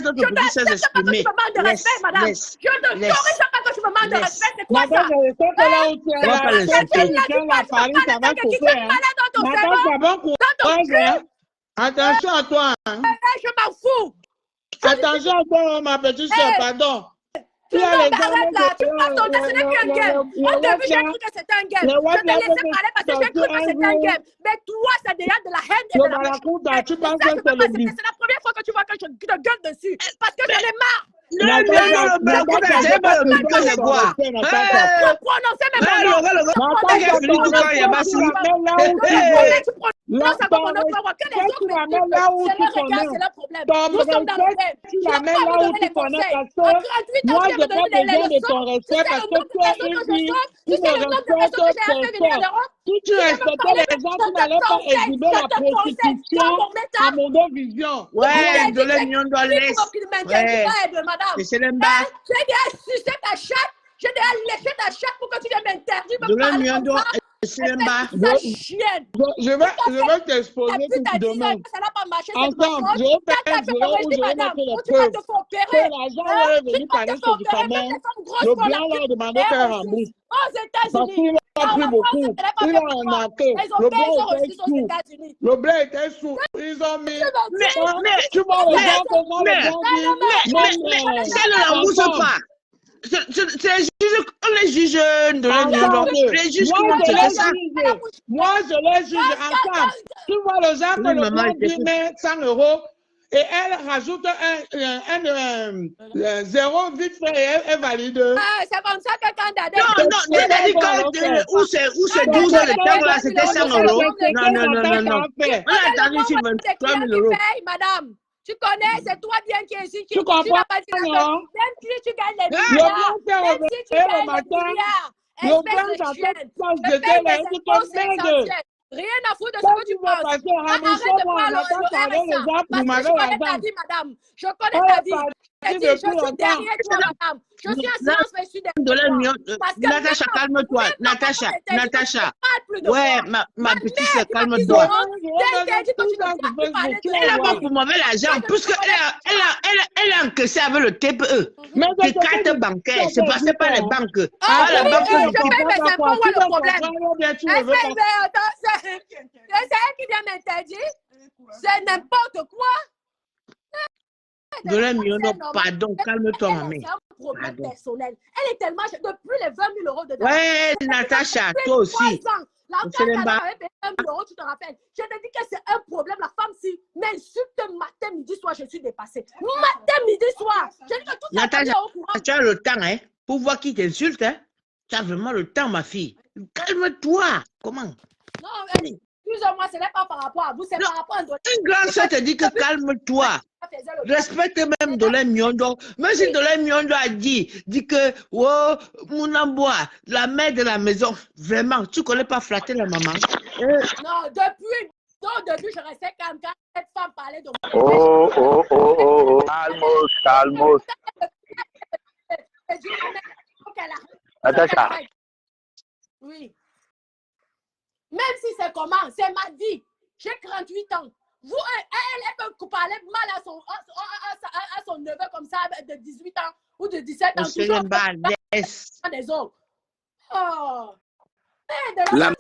notre petite sœur s'exprimer. Laisse. Je ne t'autorise pas que tu me manques de respect. C'est quoi ça? Attention à toi. Je m'en fous. Attention à toi, ma petite soeur, pardon. Tu arrêtes là, tu passes ton temps, ce n'est qu'un game. Au début, j'ai cru que c'était un game. Je t'ai laissé parler parce que j'ai cru que c'était un game. Mais toi, ça dégage de la haine et de la rage. Tu penses que c'est le but. C'est la première fois que tu vois que je te gueule dessus. Parce que j'en ai marre. Si tu respectais les gens, tu n'allais pas exhiber la prostitution à mon vision. Ouais, Ndolé Miondo laisse. C'est le bas. J'ai déjà sucé ta chatte, j'ai déjà léché ta chatte pour que tu viennes m'interdire. Ndolé Miondo, c'est le bas. Je vais t'exposer tout demain. Ensemble, je vais faire où je vais mettre les preuves. Que l'agent est venu parler sur du famille. Le blanc là a demandé qu'elle rembourse. Parce qu'il a pris beaucoup. Il a remarqué. Le blanc était sous. Ils ont mis. Tu vois les gens comment les gens disent. Ça ne rembourse pas. On les juge de les juges qui vont te ça. Moi, je les juge ensemble. Tu vois le genre que le blanc dit met 100 € et elle rajoute un 0 vite fait et elle valide. C'est comme ça que quand non, c'est-à-dire où c'est 12 ans le temps là, c'était 100 €. Non. On a attendu sur 23 000 €. Madame. Tu connais, c'est toi bien qui es ici. Tu comprends, non? Même si tu gagnes les milliards, même si tu gagnes les milliards, espèce de chienne, rien à foutre de ce que tu penses. Arrête de parler, je connais ta vie, madame. Je connais ta vie. Je suis derrière toi, madame. Je suis en silence, mais je suis derrière toi. Natacha, calme-toi. Natacha. Ouais, ma petite soeur, calme-toi. Elle a pas pour mauvais l'argent, puisqu'elle a encaissé avec le TPE. Des cartes bancaires, c'est passé par les banques. Ah, la banque, je paye mes impôts, où est le problème? C'est elle qui vient m'interdire. C'est n'importe quoi. Pardon, calme-toi, ma mère. C'est un problème personnel. Elle est tellement... Depuis les 20 000 € de... Ouais, Natacha, toi aussi. La femme avait payé 20 000 €, tu te rappelles. Je te dis que c'est un problème. La femme, si m'insulte matin, midi, soir, je suis dépassée. Matin, midi, soir. Je dis que tout Natacha, tu as le temps, hein, pour voir qui t'insulte, hein. Tu as vraiment le temps, ma fille. Calme-toi. Comment? Non, excusez-moi, ce n'est pas par rapport à vous, c'est par rapport à... Une grande soeur te dit que calme-toi. Respecte même Dolé Miondo. Même si Dolé Miondo a dit que, oh, Mounamboa, la mère de la maison, vraiment, tu ne connais pas flatter la maman? Non, depuis, je restais calme quand cette femme parlait de moi. Calmos. Natacha. Oui. Même si c'est comment, c'est ma vie. J'ai 38 ans. Vous, elle peut parler mal à son neveu comme ça, de 18 ans ou de 17 ans. Des autres. Oh. La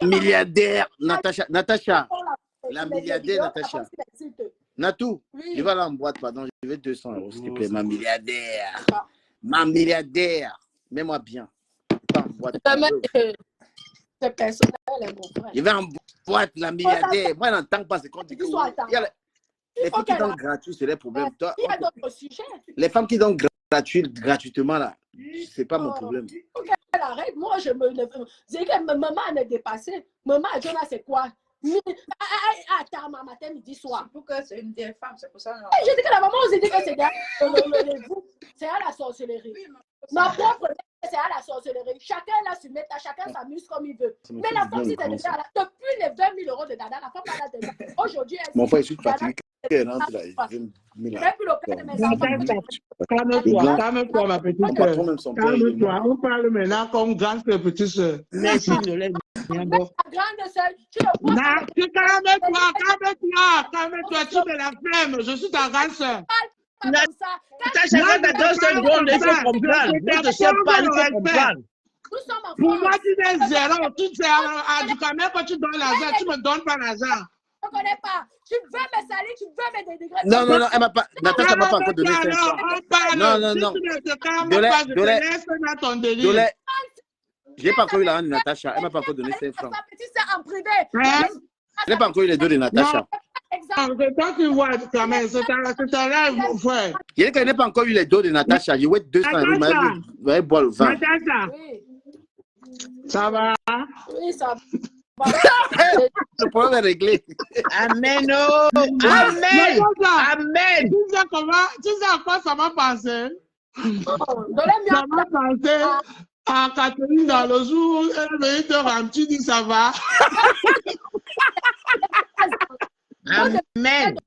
milliardaire, Natacha. La milliardaire, Natacha. Natou, je vais aller en boîte, pardon, je vais 200 €, s'il te plaît. Ma milliardaire. Ma milliardaire. Mets-moi bien. Pas en boîte. C'est personnel, mon frère. Je vais en boîte, la milliardaire. Moi, je n'entends pas ce qu'on dit. Les filles qui donnent gratuit, c'est les problèmes. Il y a d'autres sujets. Les femmes qui donnent gratuitement, là, c'est pas mon problème. Ok, arrête. Moi, je me... C'est que maman est dépassée. Maman, Jonah, c'est quoi? Attends, matin, midi, soir. Pour que c'est une vieille femme, c'est pour ça. J'ai dit que la maman, on s'est dit que c'est à la sorcellerie. Ma propre c'est à la sorcellerie. Chacun là se met, chacun s'amuse comme il veut. Mais la femme, si c'est déjà là, depuis les 20 000 € de Dada, la femme là déjà. Aujourd'hui, elle mon frère, je suis fatigué. Calme-toi, ma petite soeur. Calme-toi. On parle maintenant comme grande soeur, petite soeur. Merci de l'aide. Grande soeur, calme-toi, tu me la fermes. Je suis ta grande soeur. Pour moi, tu es zéro. Tu sais, même quand tu donnes l'argent, tu ne me donnes pas l'argent. Je ne connais pas. Tu veux me salir, tu veux me dénigrer. Non, elle m'a pas. Natacha m'a pas encore donné 500. Non. Dolé, je n'ai pas encore eu l'argent de Natacha. Elle m'a pas encore donné 5 francs. En privé. Je n'ai pas encore eu les deux de Natacha. C'est toi qui vois quand même. C'est un rêve, mon frère. Je n'ai pas encore eu les deux de Natacha. Je vais 200 €. Je vais boire le vin. Natacha. Ça va? Oui, ça va. Le problème est réglé. Amen. Oh. Amen. Amen. Tu sais à quoi ça m'a pensé? Ça m'a pensé à Catherine dans le jour où elle venait te ramener. Tu dis ça va? Amen.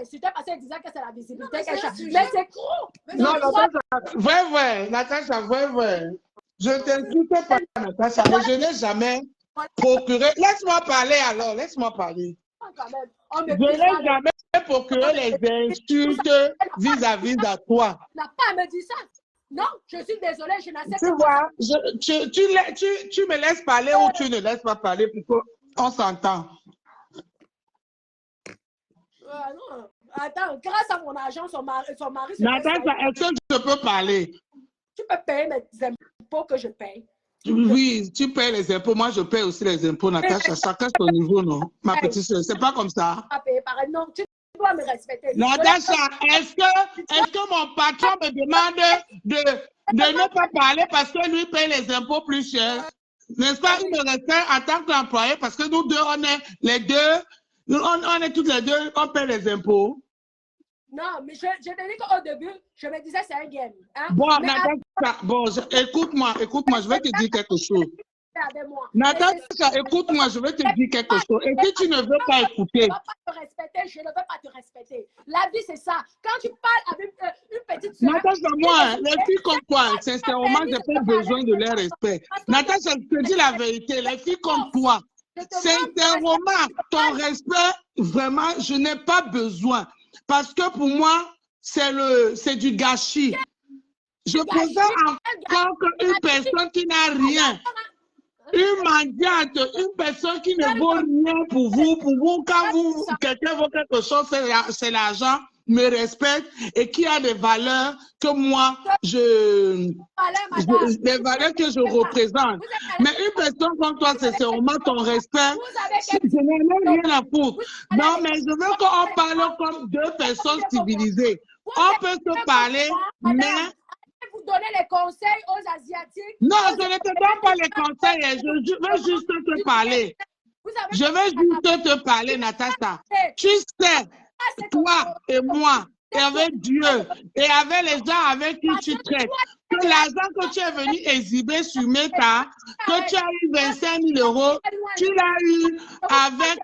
C'était parce qu'elle disait que c'est la visibilité qu'elle cherche. Mais c'est gros. Non, vrai. Natacha, vrai. Je ne t'insulte pas, Natacha, mais je n'ai jamais procuré. Laisse-moi parler alors, laisse-moi parler. Je n'ai jamais procuré les insultes vis-à-vis de toi. Tu n'as pas à me dire ça. Non, je suis désolée, je n'accepte pas. Tu vois, tu me laisses parler ou tu ne laisses pas parler pour qu'on s'entende. Non. Attends, grâce à mon argent, son mari... Natacha, est-ce que je peux parler? Tu peux payer mes impôts que je paye. Oui, tu payes les impôts. Moi, je paye aussi les impôts, Natacha. Chacun son niveau, non? Ma petite soeur, c'est pas comme ça. Non, tu dois me respecter. Natacha, est-ce que mon patron me demande de ne pas parler parce que lui paye les impôts plus cher? N'est-ce pas? Il me respecte en tant qu'employé parce que nous deux, on est les deux, on est tous les deux, on paye les impôts. Non, mais je te dis qu'au début, je me disais c'est un game. Hein? Bon, Natacha, écoute-moi, je vais te dire quelque chose. Natacha, écoute-moi, je vais te dire quelque chose. Et si tu ne veux pas écouter, respecter, je ne veux pas te respecter. La vie, c'est ça. Quand tu parles avec une petite soeur... Natacha, moi, les filles comme toi, sincèrement, je n'ai pas besoin de leur respect. Natacha, je te dis la vérité, les filles comme toi, sincèrement, ton respect, vraiment, je n'ai pas besoin. Parce que pour moi, c'est du gâchis. Je préfère encore qu'une personne qui n'a rien, une mendiante, une personne qui ne vaut rien pour vous, quand quelqu'un vaut quelque chose, c'est l'argent, me respecte et qui a des valeurs que moi, les valeurs que je représente. Mais une personne comme toi, c'est sûrement ton respect. Je n'en ai rien à foutre. Non, mais je veux qu'on parle comme deux personnes civilisées. On peut se parler, mais... Vous donnez les conseils aux Asiatiques. Non, je ne te donne pas les conseils. Je veux juste te parler. Je veux juste te parler, Natacha. Tu sais, toi et moi, et avec Dieu, et avec les gens avec qui tu traites, que l'argent que tu es venu exhiber sur Meta, que tu as eu 25 000 €, tu l'as eu avec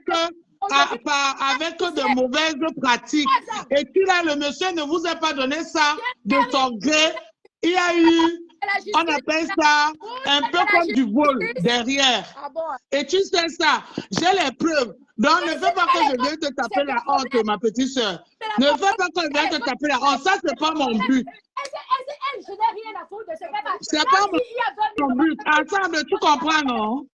de mauvaises pratiques. Et puis là, le monsieur ne vous a pas donné ça de son gré. Il y a eu, on appelle ça un peu comme du vol derrière. Et tu sais ça, j'ai les preuves. Donc ne fais pas que je vienne te taper la honte, ma petite soeur. Ne fais pas que je vienne te taper la honte. Ça, c'est pas mon but. Je n'ai rien à foutre de ce fait. C'est pas mon but. Ensemble, tu comprends, non?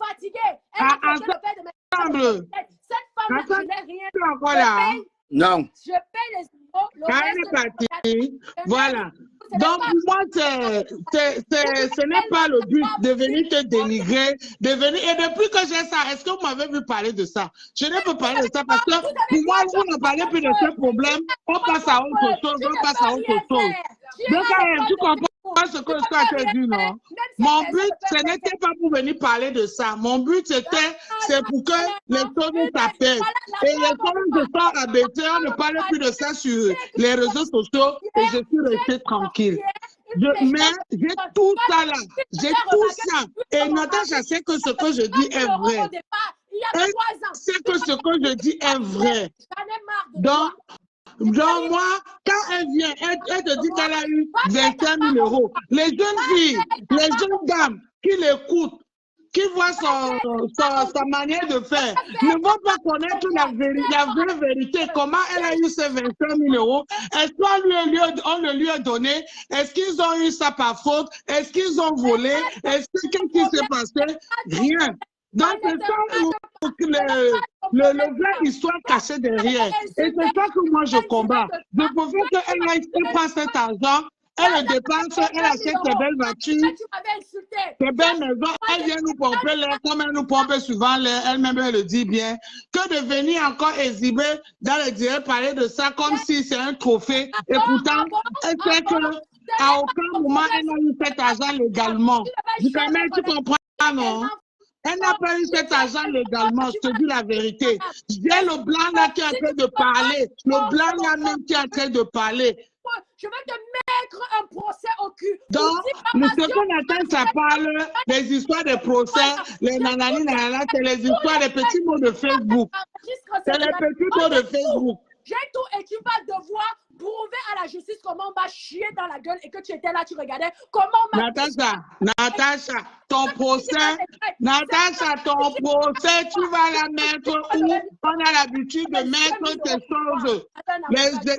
Fatiguée. Ensemble. Cette femme, je n'ai rien. Voilà. Non. Je paye les impôts. Quand elle est partie, voilà. Donc, pour moi, ce n'est pas le but de venir te dénigrer, de venir. Et depuis que j'ai ça, est-ce que vous m'avez vu parler de ça? Je ne peux parler de ça parce que pour moi, vous ne parlez plus de ce problème. On passe à autre chose, on passe à autre chose. Donc, tu comprends ce que je t'ai dit, non? Mon but, ce n'était pas pour venir parler de ça. Mon but, c'est pour que les choses s'appellent. Et les choses se sont abaissées. On ne parle plus de ça sur les réseaux sociaux et je suis restée tranquille. Mais j'ai tout ça là. J'ai tout ça. Et Natacha sait que ce que je dis est vrai. Elle sait que ce que je dis est vrai. Donc, moi, quand elle vient, elle te dit qu'elle a eu 25 000 €. Les jeunes filles, les jeunes dames qui l'écoutent, qui voient sa manière de faire, ne vont pas connaître la vraie vérité. Comment elle a eu ces 25 000 €? Est-ce qu'on le lui a donné? Est-ce qu'ils ont eu ça par faute? Est-ce qu'ils ont volé? Qu'est-ce qui s'est passé? Rien. Donc, c'est ça le vrai histoire cachée derrière. Et c'est ça que moi je combats. Je préfère qu'elle prenne cet argent, elle le dépense, elle achète ses belles voitures, ses belles maisons, elle vient nous pomper l'air comme elle nous pompe souvent l'air, elle-même elle le dit bien, que de venir encore exhiber dans le direct parler de ça comme si c'est un trophée. Et pourtant, elle sait qu'à aucun moment elle n'a eu cet argent légalement. Quand même, tu comprends, non? Elle n'a pas eu cet argent légalement, je te dis la vérité. J'ai le blanc là qui est en train de parler. Le blanc là même qui est en train de parler. Je vais te mettre un procès au cul. Donc, ce qu'on attend, ça parle des histoires de procès, les nanani, nanana, c'est les histoires des petits mots de Facebook. C'est les petits mots de Facebook. J'ai tout et tu vas devoir prouver à la justice comment on va chier dans la gueule et que tu étais là, tu regardais comment on m'a... Natasha, ton procès, tu vas la mettre où on a l'habitude de mettre tes choses.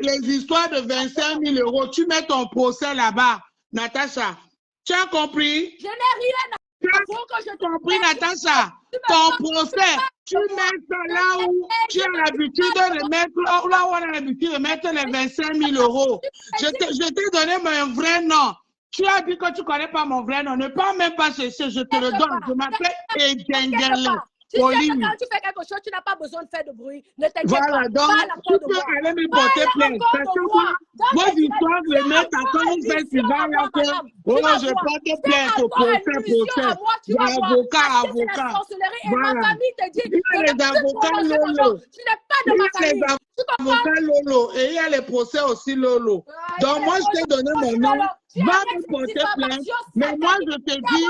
Les histoires de 25 000 €, tu mets ton procès là-bas. Natacha, tu as compris? Je n'ai rien à... Tu as compris, Natacha? Ton procès, tu mets ça là où tu as l'habitude de mettre, là où on a l'habitude de mettre les 25 000 €. Je t'ai donné mon vrai nom. Tu as dit que tu ne connais pas mon vrai nom. Ne pas même pas chercher, je te le donne. Je m'appelle Edengele. Tu sais que quand tu fais quelque chose, tu n'as pas besoin de faire de bruit. Ne t'inquiète pas. Voilà, donc tu peux aller me porter plainte. Parce que vos histoires me mettent à quand vous faites souvent là que je porte plainte au procès. Avocat. Voilà. Ma famille te dit, il y a les avocats Lolo. Tu n'es pas de ma famille. Les avocats Lolo. Et il y a les procès aussi Lolo. Donc moi, je t'ai donné mon nom. va me porter plainte. Mais moi, je te dis,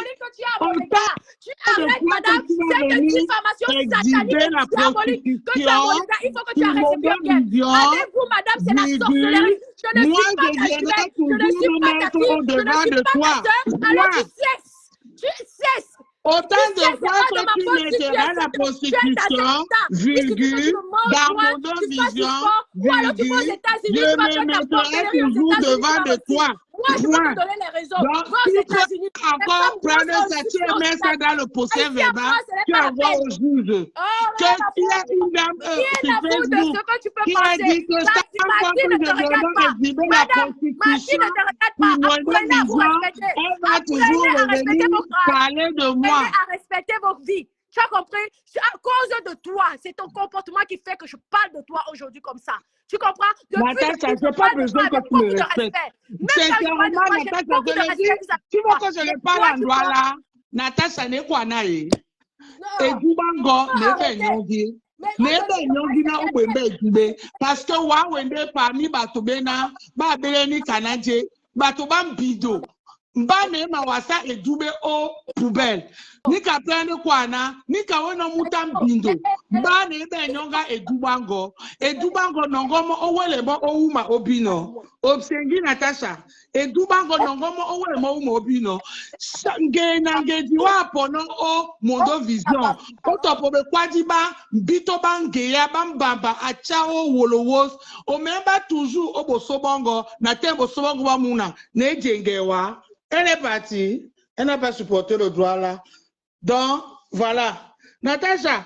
autant tu arrêtes, madame, cette diffamation satanique la diabolique que tu as volé. Il faut que tu arrêtes, c'est bien. Avec vous, madame, c'est la sorcellerie. Je ne suis pas ta jumelle, je ne suis pas ta fille, je ne suis pas ta soeur. Alors tu cesses. Autant de fois que tu mettras la prostitution, virgule, dans mon vision, virgule, je me mettrai toujours devant de toi. Moi, je vais te donner les raisons. Donc, tu peux encore prendre ça, tu mets ça dans le procès verbal, tu envoies au juge. Que tu as une dame qui a dit que chaque fois que je demande exhiber la prostitution, elle va toujours revenir parler de moi. À respecter vos vies. Tu as compris? À cause de toi, c'est ton comportement qui fait que je parle de toi aujourd'hui comme ça. Tu comprends? Natacha, je n'ai pas besoin que tu me respectes. Sincèrement, Natacha, je le dis, tu veux que je le parle en droit là? Natacha n'est quoi naïe? Et du bango, n'est pas nyongi. N'est pas nyongi na ubembe jube. Parce que wa wende parmi batubena, ba beleni kanadje, batubam bido. Mbane mawasa edube o poubelle. Nika prendre kwana, nika wona mutam bindo. Mbane ebe nyonga edubango. Edubango nongomo owelemo ouma obino. Obsengi Natacha. Edubango nongomo owelemo ouma obino. Nge nange diwa pono o mondo vision. Otopobe kwadiba, bito bangeya, bambamba, achao wolowos. Omemba toujours obo sobongo, na tembo sobongo wa muna. Ne jengewa. Elle est partie, elle n'a pas supporté le droit là. Donc, voilà. Natacha,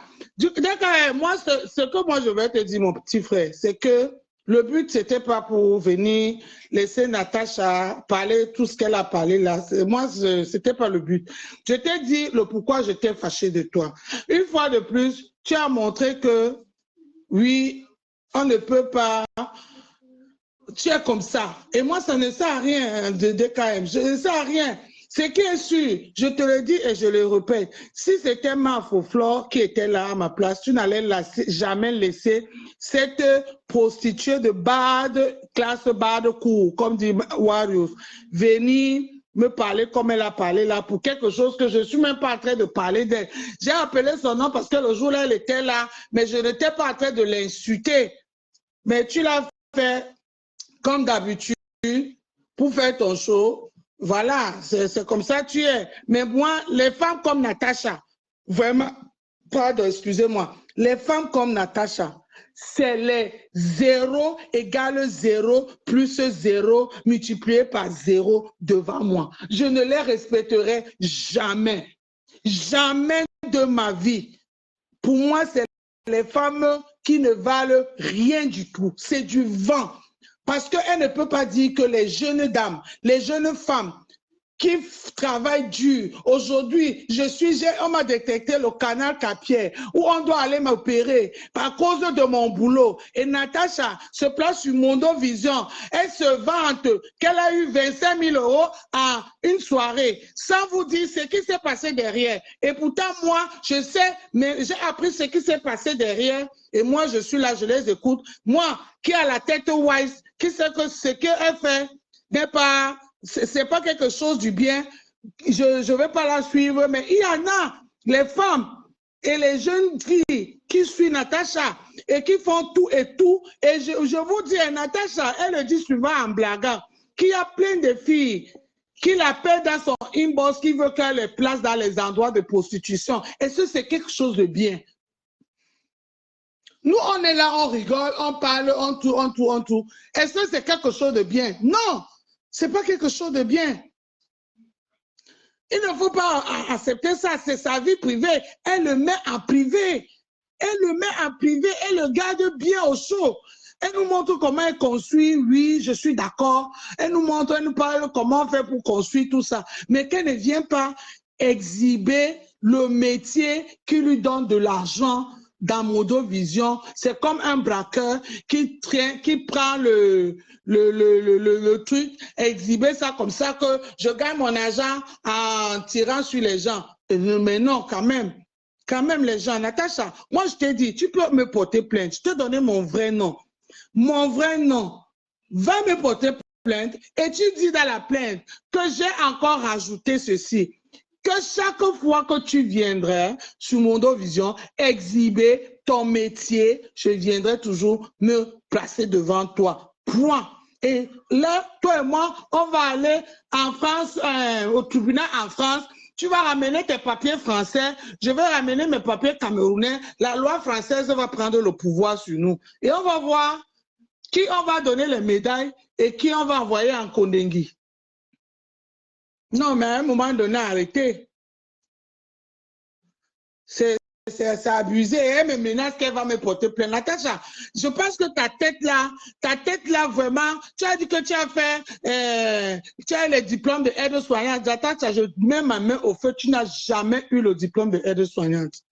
moi, ce que moi je vais te dire, mon petit frère, c'est que le but, c'était pas pour venir laisser Natacha parler tout ce qu'elle a parlé là. Moi, c'était pas le but. Je t'ai dit le pourquoi j'étais fâché de toi. Une fois de plus, tu as montré que, oui, on ne peut pas... Tu es comme ça. Et moi, ça ne sert à rien de DKM. Je ne sert à rien. Ce qui est sûr, je te le dis et je le répète, si c'était ma Flore qui était là à ma place, tu n'allais jamais laisser cette prostituée de bad, classe bad cour, comme dit Warriors, venir me parler comme elle a parlé là pour quelque chose que je ne suis même pas en train de parler d'elle. J'ai appelé son nom parce que le jour-là, elle était là, mais je n'étais pas en train de l'insulter. Mais tu l'as fait comme d'habitude, pour faire ton show, voilà, c'est comme ça que tu es. Mais moi, les femmes comme Natacha, vraiment, pardon, excusez-moi, les femmes comme Natacha, c'est les 0 égale 0 plus 0 multiplié par 0 devant moi. Je ne les respecterai jamais. Jamais de ma vie. Pour moi, c'est les femmes qui ne valent rien du tout. C'est du vent. Parce qu'elle ne peut pas dire que les jeunes dames, les jeunes femmes qui travaillent dur, aujourd'hui, on m'a détecté le canal capillaire où on doit aller m'opérer par cause de mon boulot. Et Natacha se place sur Mondo Vision. Elle se vante qu'elle a eu 25 000 € à une soirée, sans vous dire ce qui s'est passé derrière. Et pourtant, moi, je sais, mais j'ai appris ce qui s'est passé derrière. Et moi, je suis là, je les écoute. Moi, qui a la tête wise, qui sait que ce qu'elle fait n'est pas, c'est pas quelque chose du bien. Je ne vais pas la suivre, mais il y en a, les femmes et les jeunes filles qui suivent Natacha et qui font tout et tout. Et je vous dis, Natacha, elle le dit souvent en blaguant, qu'il y a plein de filles qui l'appellent dans son inbox, qui veut qu'elle les place dans les endroits de prostitution. Et ça, c'est quelque chose de bien. Nous, on est là, on rigole, on parle, on tout. Est-ce que c'est quelque chose de bien? Non, c'est pas quelque chose de bien. Il ne faut pas accepter ça, c'est sa vie privée. Elle le met en privé. Elle le met en privé, elle le garde bien au chaud. Elle nous montre comment elle construit, oui, je suis d'accord. Elle nous montre, elle nous parle comment on fait pour construire tout ça. Mais qu'elle ne vient pas exhiber le métier qui lui donne de l'argent dans Mondo Vision. C'est comme un braqueur qui prend le truc, exhiber ça comme ça que je gagne mon argent en tirant sur les gens. Mais non, quand même les gens. Natacha, moi je t'ai dit, tu peux me porter plainte. Je t'ai donné mon vrai nom. Mon vrai nom. Va me porter plainte et tu dis dans la plainte que j'ai encore rajouté ceci, que chaque fois que tu viendrais sur Mondovision exhiber ton métier, je viendrai toujours me placer devant toi. Point. Et là, toi et moi, on va aller en France, au tribunal en France. Tu vas ramener tes papiers français, je vais ramener mes papiers camerounais. La loi française va prendre le pouvoir sur nous. Et on va voir qui on va donner les médailles et qui on va envoyer en Kondengui. Non, mais à un moment donné, arrêtez. C'est abusé. Elle me menace qu'elle va me porter plainte. Natacha, je pense que ta tête là, vraiment, tu as dit que tu as fait, tu as le diplôme de aide-soignante. Natacha, je mets ma main au feu, tu n'as jamais eu le diplôme de aide-soignante.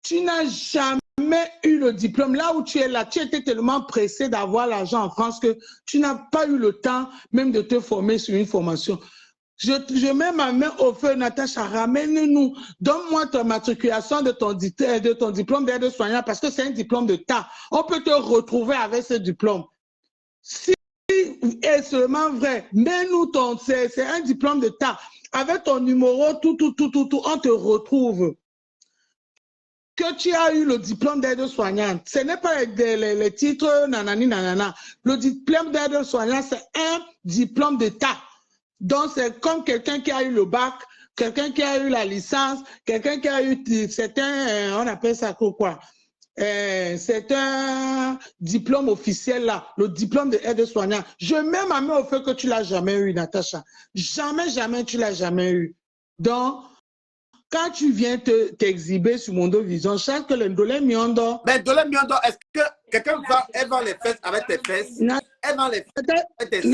Tu n'as jamais eu le diplôme. Là où tu es là, tu étais tellement pressé d'avoir l'argent en France que tu n'as pas eu le temps même de te former sur une formation. Je mets ma main au feu, Natacha, ramène-nous, donne-moi ta matriculation de ton diplôme d'aide-soignant parce que c'est un diplôme de tas. On peut te retrouver avec ce diplôme. Si est seulement vrai, mets-nous ton, c'est un diplôme de tas. Avec ton numéro, tout, on te retrouve. Que tu as eu le diplôme d'aide-soignante, ce n'est pas les titres nanani nanana. Le diplôme d'aide-soignant, c'est un diplôme de tas. Donc, c'est comme quelqu'un qui a eu le bac, quelqu'un qui a eu la licence, quelqu'un qui a eu, c'est un, on appelle ça quoi? C'est un diplôme officiel là, le diplôme de aide-soignant. Je mets ma main au feu que tu l'as jamais eu, Natacha. Jamais, jamais, tu l'as jamais eu. Donc, quand tu viens t'exhiber sur Mondovision, chaque que le Ndolé Miondo. Mais Ndolé Miondo, est-ce que quelqu'un va, elle vend les fesses avec tes fesses? Elle vend les fesses avec tes fesses?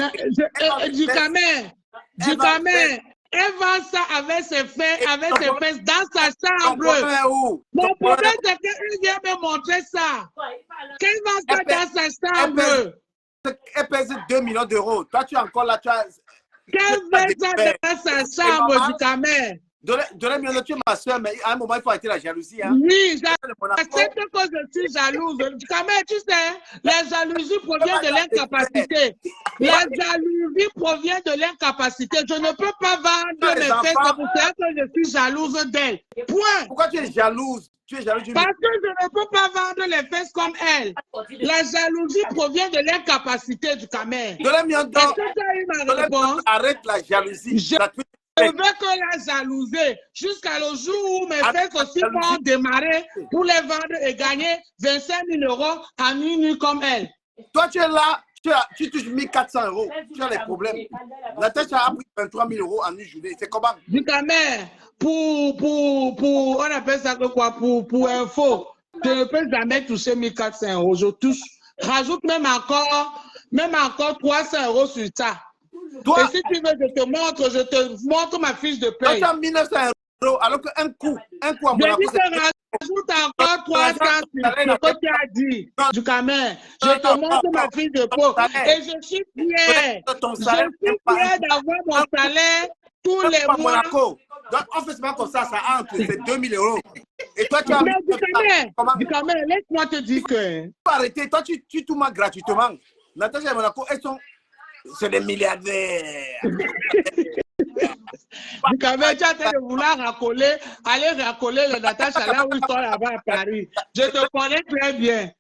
Du Kamer, elle vend ça avec ses fesses dans sa chambre. Mon problème, c'est qu'elle vient me montrer ça. Qu'elle vend ça dans sa chambre. Elle pèse 2 millions d'euros. Toi, tu es encore là. Qu'elle vend ça dans sa chambre, du Kamer. Ndolé Miondo, tu es ma soeur, mais à un moment, il faut arrêter la jalousie. Hein? Oui, j'accepte que je suis jalouse. Quand même, tu sais, la jalousie provient de l'incapacité. La jalousie provient de l'incapacité. Je ne peux pas vendre mes fesses, c'est pour ça que je suis jalouse d'elle. Point. Pourquoi tu es jalouse? Parce que je ne peux pas vendre les fesses comme elle. La jalousie provient de l'incapacité du Kamer. Ndolé Miondo, est-ce que tu as eu ma réponse? Arrête la jalousie. Je veux que la jalousie, jusqu'à le jour où mes fesses aussi vont démarrer pour les vendre et gagner 25 000 € en une nuit comme elle. Toi, tu es là, tu touches 1 400 €. Tu as les problèmes. La tête a pris 23 000 € en une journée. C'est comment? Du Kamer, on appelle ça quoi? Pour info, je ne peux jamais toucher 1 400 €. Je touche, rajoute même encore 300 € sur ça. Toi, et si tu veux, je te montre ma fiche de paye. Tu as 1 900 € alors qu'un coup à Monaco. Je dis que rajoute encore 300 sur ce que tu as dit, du Kamer. Je te montre ma fiche de paye. Et je suis fier. Je suis fier d'avoir mon salaire tous les mois. Donc, on fait ça comme ça entre, c'est 2 000 €. Et toi, tu as... Mais du Kamer, laisse-moi te dire que... Tu peux arrêter. Toi, tu tout marques gratuitement. Natacha et Monaco, elles sont... C'est des milliardaires. Du Kamer, tu as train de vouloir aller racoler le Natacha là où ils sont là-bas à Paris. Je te connais très bien.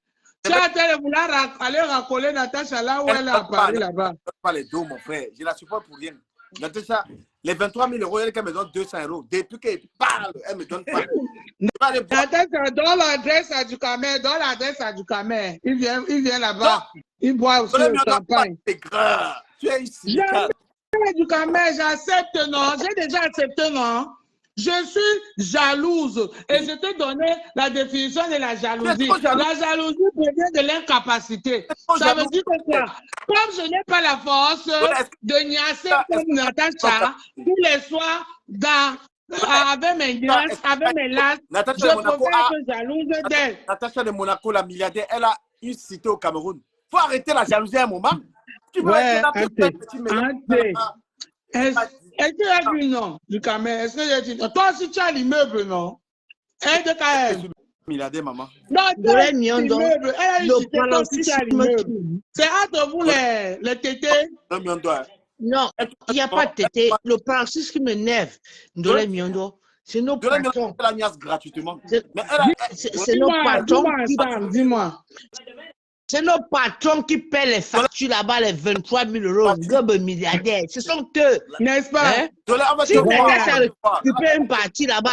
Tu as train de vouloir aller racoler Natacha là où elle est à Paris là-bas. Je ne pas les dos, mon frère. Je ne la supporte pour rien. Natacha, les 23 000 €, elle me donne 200 €. Depuis qu'elle parle, elle ne me donne pas. Natacha, donne l'adresse à du Kamer. Donne l'adresse à du Kamer. Il vient là-bas. Il boit aussi le champagne. C'est grave. Tu es ici. Du Kamer, j'accepte, non? J'ai déjà accepté, non? Je suis jalouse et je t'ai donné la définition de la jalousie. La jalousie provient de l'incapacité. Ça veut dire que quoi? Comme je n'ai pas la force de niaiser comme Natacha tous les soirs avec mes glaces, avec mes lasses, je préfère être jalouse d'elle. Natacha de Monaco, la milliardaire, elle a une cité au Cameroun. Il faut arrêter la jalousie à un moment. Tu peux est-ce que tu as vu, non, du Kamer? Est-ce que j'ai dit, toi aussi tu as l'immeuble, non? milliardaire, maman. Non, Ndolé Miondo, elle a eu le c'est entre vous les tétés. Non, il n'y a pas de tété. Le paroxysme qui m'énerve, Ndolé Miondo, c'est nos patrons. Gratuitement. C'est nos patrons. Dis-moi. C'est nos patrons qui paient les factures là-bas, les 23 000 euros, gobe milliardaires. Ce sont eux. N'est-ce pas? Hein? Si Natacha récupère une partie là-bas,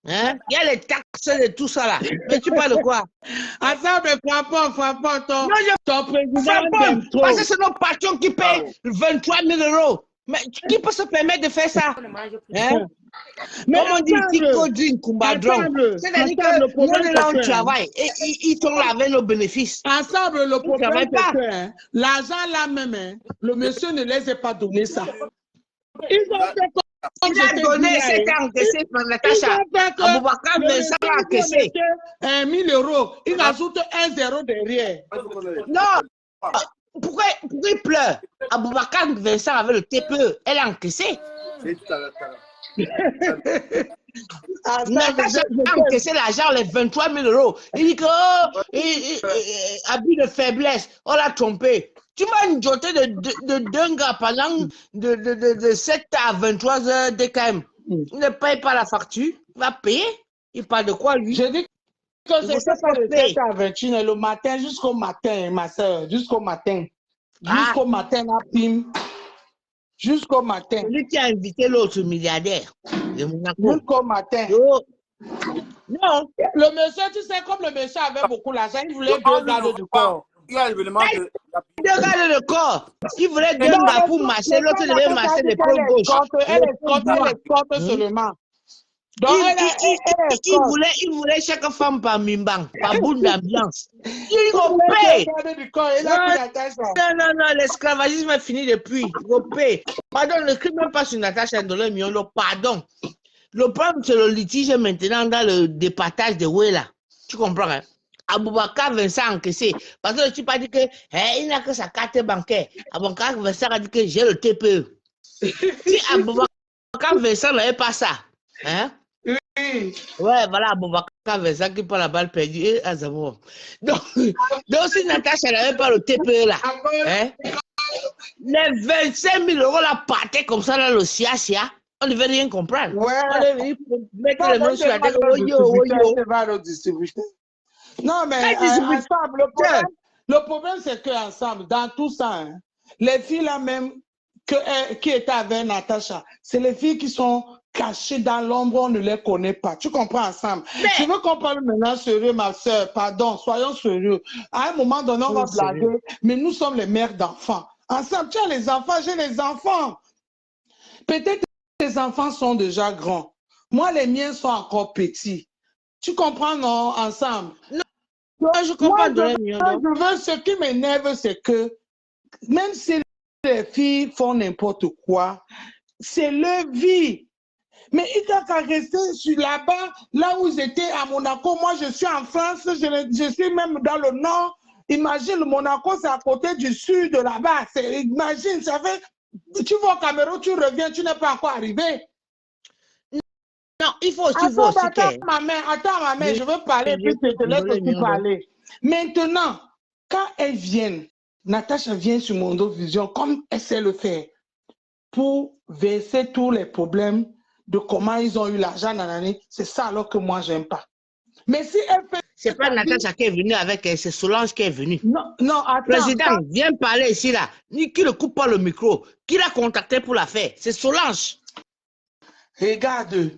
hein? Il y a les taxes et tout ça là. Mais tu parles de quoi? Ensemble, frappons ton président. Parce que c'est nos patrons qui payent 23 000 euros. Mais qui peut se permettre de faire ça? Hein? Mais on dit Tico Kumbadron. C'est-à-dire que nous, là, on travaille et ils sont là avec nos bénéfices. Ensemble, le problème, c'est que l'argent là même, le monsieur ne les a pas donné ça. Ils ont fait comme il a donné, c'est encaissé par Natacha. Aboubakar Vincent a encaissé. 1 000 euros. Il ajoute 1 0 derrière. Non. Pourquoi il pleure? Aboubakar Vincent avait le TPE. Elle a encaissé. Natacha a encaissé l'argent, les 23 000 euros. Il dit que, abus de faiblesse, on l'a trompé. Tu m'as une joté de deux gars pendant de 7 à 23 heures DKM. Il ne paye pas la facture, il va payer. Il parle de quoi, lui? Je dis que c'est pas de 7 à 21 le matin, jusqu'au matin, ma soeur, jusqu'au matin. Jusqu'au matin, la prime. Jusqu'au matin. Celui qui a invité l'autre milliardaire de Monaco. Jusqu'au matin. Non. Le monsieur, tu sais, comme le monsieur avait beaucoup d'argent, il voulait 2 gardes du corps. Il y a l'événement de... 2 gardes de corps. Il voulait 2 gars pour marcher, l'autre devait marcher de pied gauche. Elle escorte seulement. Donc, il voulait chaque femme par Mimbang, par boule d'ambiance. Il paye. Non, l'esclavagisme est fini depuis. Il paye. Pardon, ne crie même pas sur Natacha Ndolé Miondo, pardon. Le problème, c'est le litige maintenant dans le départage de Ouela. Tu comprends, hein? Aboubakar Vincent a encaissé. Parce que tu n'as pas dit qu'il n'a que sa carte bancaire. Aboubakar Vincent a dit que j'ai le TPE. Si Aboubakar Vincent n'avait pas ça, hein? Oui. Ouais, voilà, Aboubakar Vincent qui prend la balle perdue et Azamo. Donc, si Natacha n'avait pas le TPE là, hein? Les 25 000 euros là partaient comme ça dans le Sia, on ne devait rien comprendre. Ouais. On devait mettre les mains sur la tête. Non, mais ensemble, le problème c'est qu'ensemble, dans tout ça, hein, les filles là même qui étaient avec Natacha, c'est les filles qui sont cachées dans l'ombre, on ne les connaît pas. Tu comprends ensemble? Mais... Je veux qu'on parle maintenant sérieux, ma soeur. Pardon, soyons sérieux. À un moment donné, on va blaguer, mais nous sommes les mères d'enfants. Ensemble, tu as les enfants, j'ai les enfants. Peut-être que les enfants sont déjà grands. Moi, les miens sont encore petits. Tu comprends, non, ensemble? Non, je comprends. Ce qui m'énerve, c'est que même si les filles font n'importe quoi, c'est leur vie. Mais ils n'ont qu'à rester sur là-bas, là où ils étaient à Monaco. Moi, je suis en France, je suis même dans le nord. Imagine, le Monaco, c'est à côté du sud, de là-bas. Imagine, ça fait... Tu vas au Cameroun, tu reviens, tu n'es pas encore arrivé. Non, il faut aussi voir aussi attends, ma mère, je veux parler, puis je te laisse aussi parler. Maintenant, quand elles viennent, Natacha vient sur Mondo Vision, comme elle sait le faire, pour verser tous les problèmes de comment ils ont eu l'argent dans l'année, c'est ça alors que moi, j'aime pas. Mais si elle fait... C'est pas Natacha qui est venue avec elle, c'est Solange qui est venue. Non, attends. Président, viens parler ici, là. Ni qui ne coupe pas le micro. Qui l'a contacté pour la faire? C'est Solange. Regarde,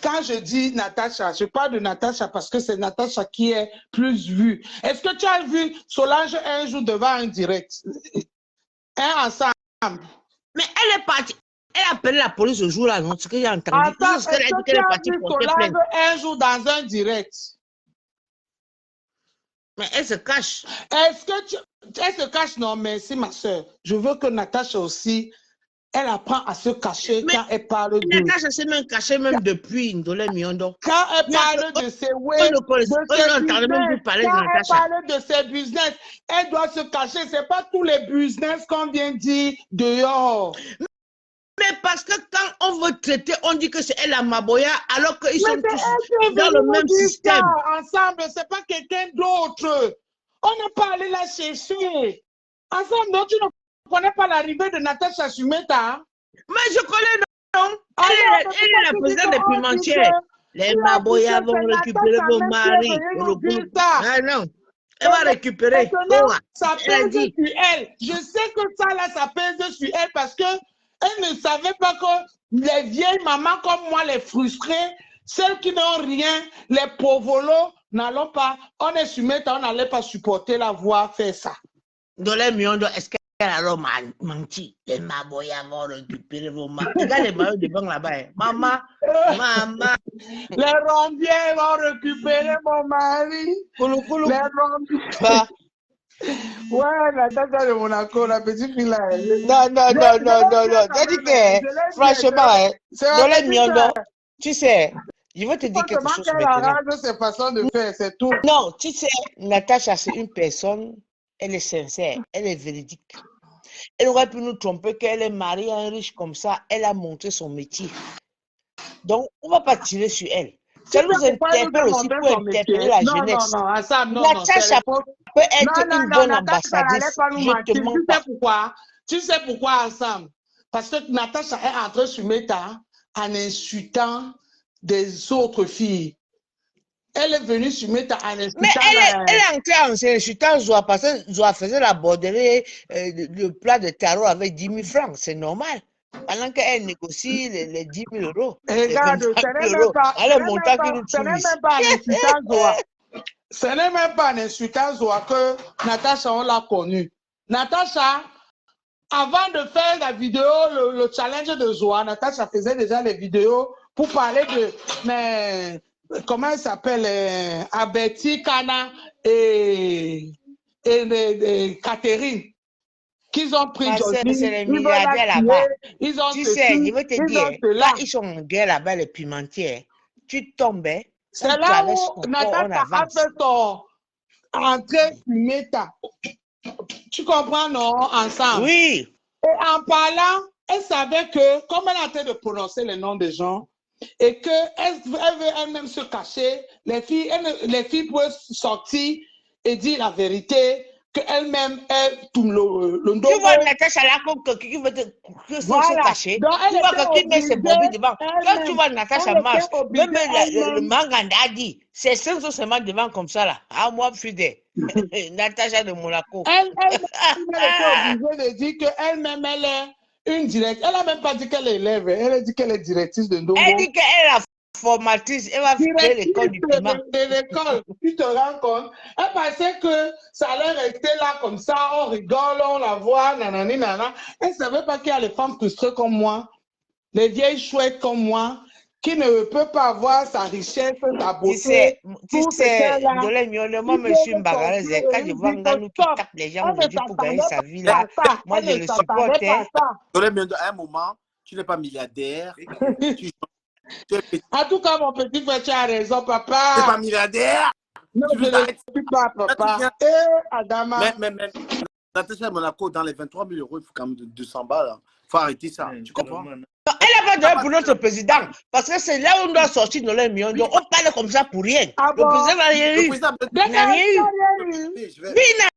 quand je dis Natacha, je parle de Natacha parce que c'est Natacha qui est plus vue. Est-ce que tu as vu Solange un jour devant un direct? Ensemble. Mais elle est partie. Elle a appelé la police ce jour-là, non? Ce que j'ai entendu. Attends, est-ce que tu as vu Solange un jour dans un direct? Mais elle se cache. Elle se cache? Non, merci ma soeur. Je veux que Natacha aussi... Elle apprend à se cacher quand elle parle de... Natacha s'est même cachée même depuis Ndolé Miondo. Quand elle parle de ses business, elle doit se cacher. Ce n'est pas tous les business qu'on vient dire dehors. Mais parce que quand on veut traiter, on dit que c'est elle la Maboya, alors qu'ils sont tous dans le même système. Ensemble, c'est pas quelqu'un d'autre. On n'est pas allé la chercher. Ensemble, donc tu ne connais pas l'arrivée de Natacha Sumeta. Mais je connais, non. Elle est la présidente des Pimentières. Les Maboya vont récupérer vos maris. Ah non. Elle va récupérer. Ça pèse sur elle. Je sais que ça, là, ça pèse sur elle parce que elle ne savait pas que les vieilles mamans comme moi, les frustrées, celles qui n'ont rien, les pauvres, n'allons pas, on est Sumeta, on n'allait pas supporter la voix faire ça. Dans les Miondo, est-ce qu'elle a alors menti? Les Maboya vont récupérer vos maris. Regarde les maillots devant là-bas. Maman. Les rondiers vont récupérer mon mari. Les rondiers. Ouais, la tata de Monaco, la petite fille là. Non. T'as dit que, franchement, dans les Miondo, tu sais, je vais te dire quelque chose maintenant. Ses façons de faire, c'est tout. Non, tu sais, Natacha, c'est une personne, elle est sincère, elle est véridique. Elle aurait pu nous tromper qu'elle est mariée à un riche comme ça, elle a montré son métier. Donc, on ne va pas tirer sur elle. Ça nous interpelle aussi pour interpeller la jeunesse. Natacha peut être une bonne ambassadrice. Je te mens pas. Tu sais pourquoi ensemble? Parce que Natacha est entrée sur Meta en insultant des autres filles. Elle est venue sur Meta en insultant. Mais elle est entrée en insultant Zoa parce que Zoa faisait la borderie, le plat de tarot avec 10 000 francs. C'est normal. Pendant qu'elle négocie les 10 000 euros. Regarde, ce n'est même pas en insultant Zoa que Natacha, on l'a connue. Natacha, avant de faire la vidéo, le challenge de Zoa, Natacha faisait déjà les vidéos pour parler de, mais comment elle s'appelle, Abeti, Kana et Catherine, qu'ils ont pris c'est les milliardaires là-bas. Tu sais, je veux te dire, là, ils sont en guerre là-bas, les Pimentières. Tu tombais. C'est là où Natacha a fait ton entrée sur Meta. Tu comprends, non, ensemble? Oui. Et en parlant, elle savait que, comme elle a en train de prononcer les noms des gens, et qu'elle veut elle-même se cacher, les filles peuvent sortir et dire la vérité, qu'elle-même est tout le dos. Tu vois Natacha là comme qui veut se cacher. Donc, tu vois que qui met ses bobis devant. Quand tu vois Natacha marche, même le Manganda a dit, c'est seulement devant comme ça là. Ah, moi, fidèle. Natacha de Monaco. Elle était obligée de dire qu'elle-même, elle est une directrice. Elle n'a même pas dit qu'elle est élève. Elle a dit qu'elle est directrice de Ndongo. Elle dit qu'elle est la formatrice. Elle va faire l'école du piment. De l'école, tu te rends compte. Elle pensait que ça allait rester là comme ça. On rigole, on la voit, nanani, nanana. Elle ne savait pas qu'il y a les femmes frustrées comme moi, les vieilles chouettes comme moi, qui ne peut pas avoir sa richesse, sa beauté. Tu sais, moi, monsieur Mbagalaise, quand je vois Nganou qui tape les gens aujourd'hui pour gagner sa vie, là, moi, je le supporte. À un moment, tu n'es pas milliardaire. En tout cas, mon petit frère, tu as raison, papa. Tu n'es pas milliardaire. Non, je ne suis pas, papa. Adama. Mais, Natacha Monaco, dans les 23 000 euros, il faut quand même 200 balles. Il faut arrêter ça. Tu comprends? Elle n'a pas donné pour notre président. Parce que c'est là où on doit sortir dans les millions. On parle comme ça pour rien. Le président n'a rien eu. Il n'a rien eu. Oui, il n'a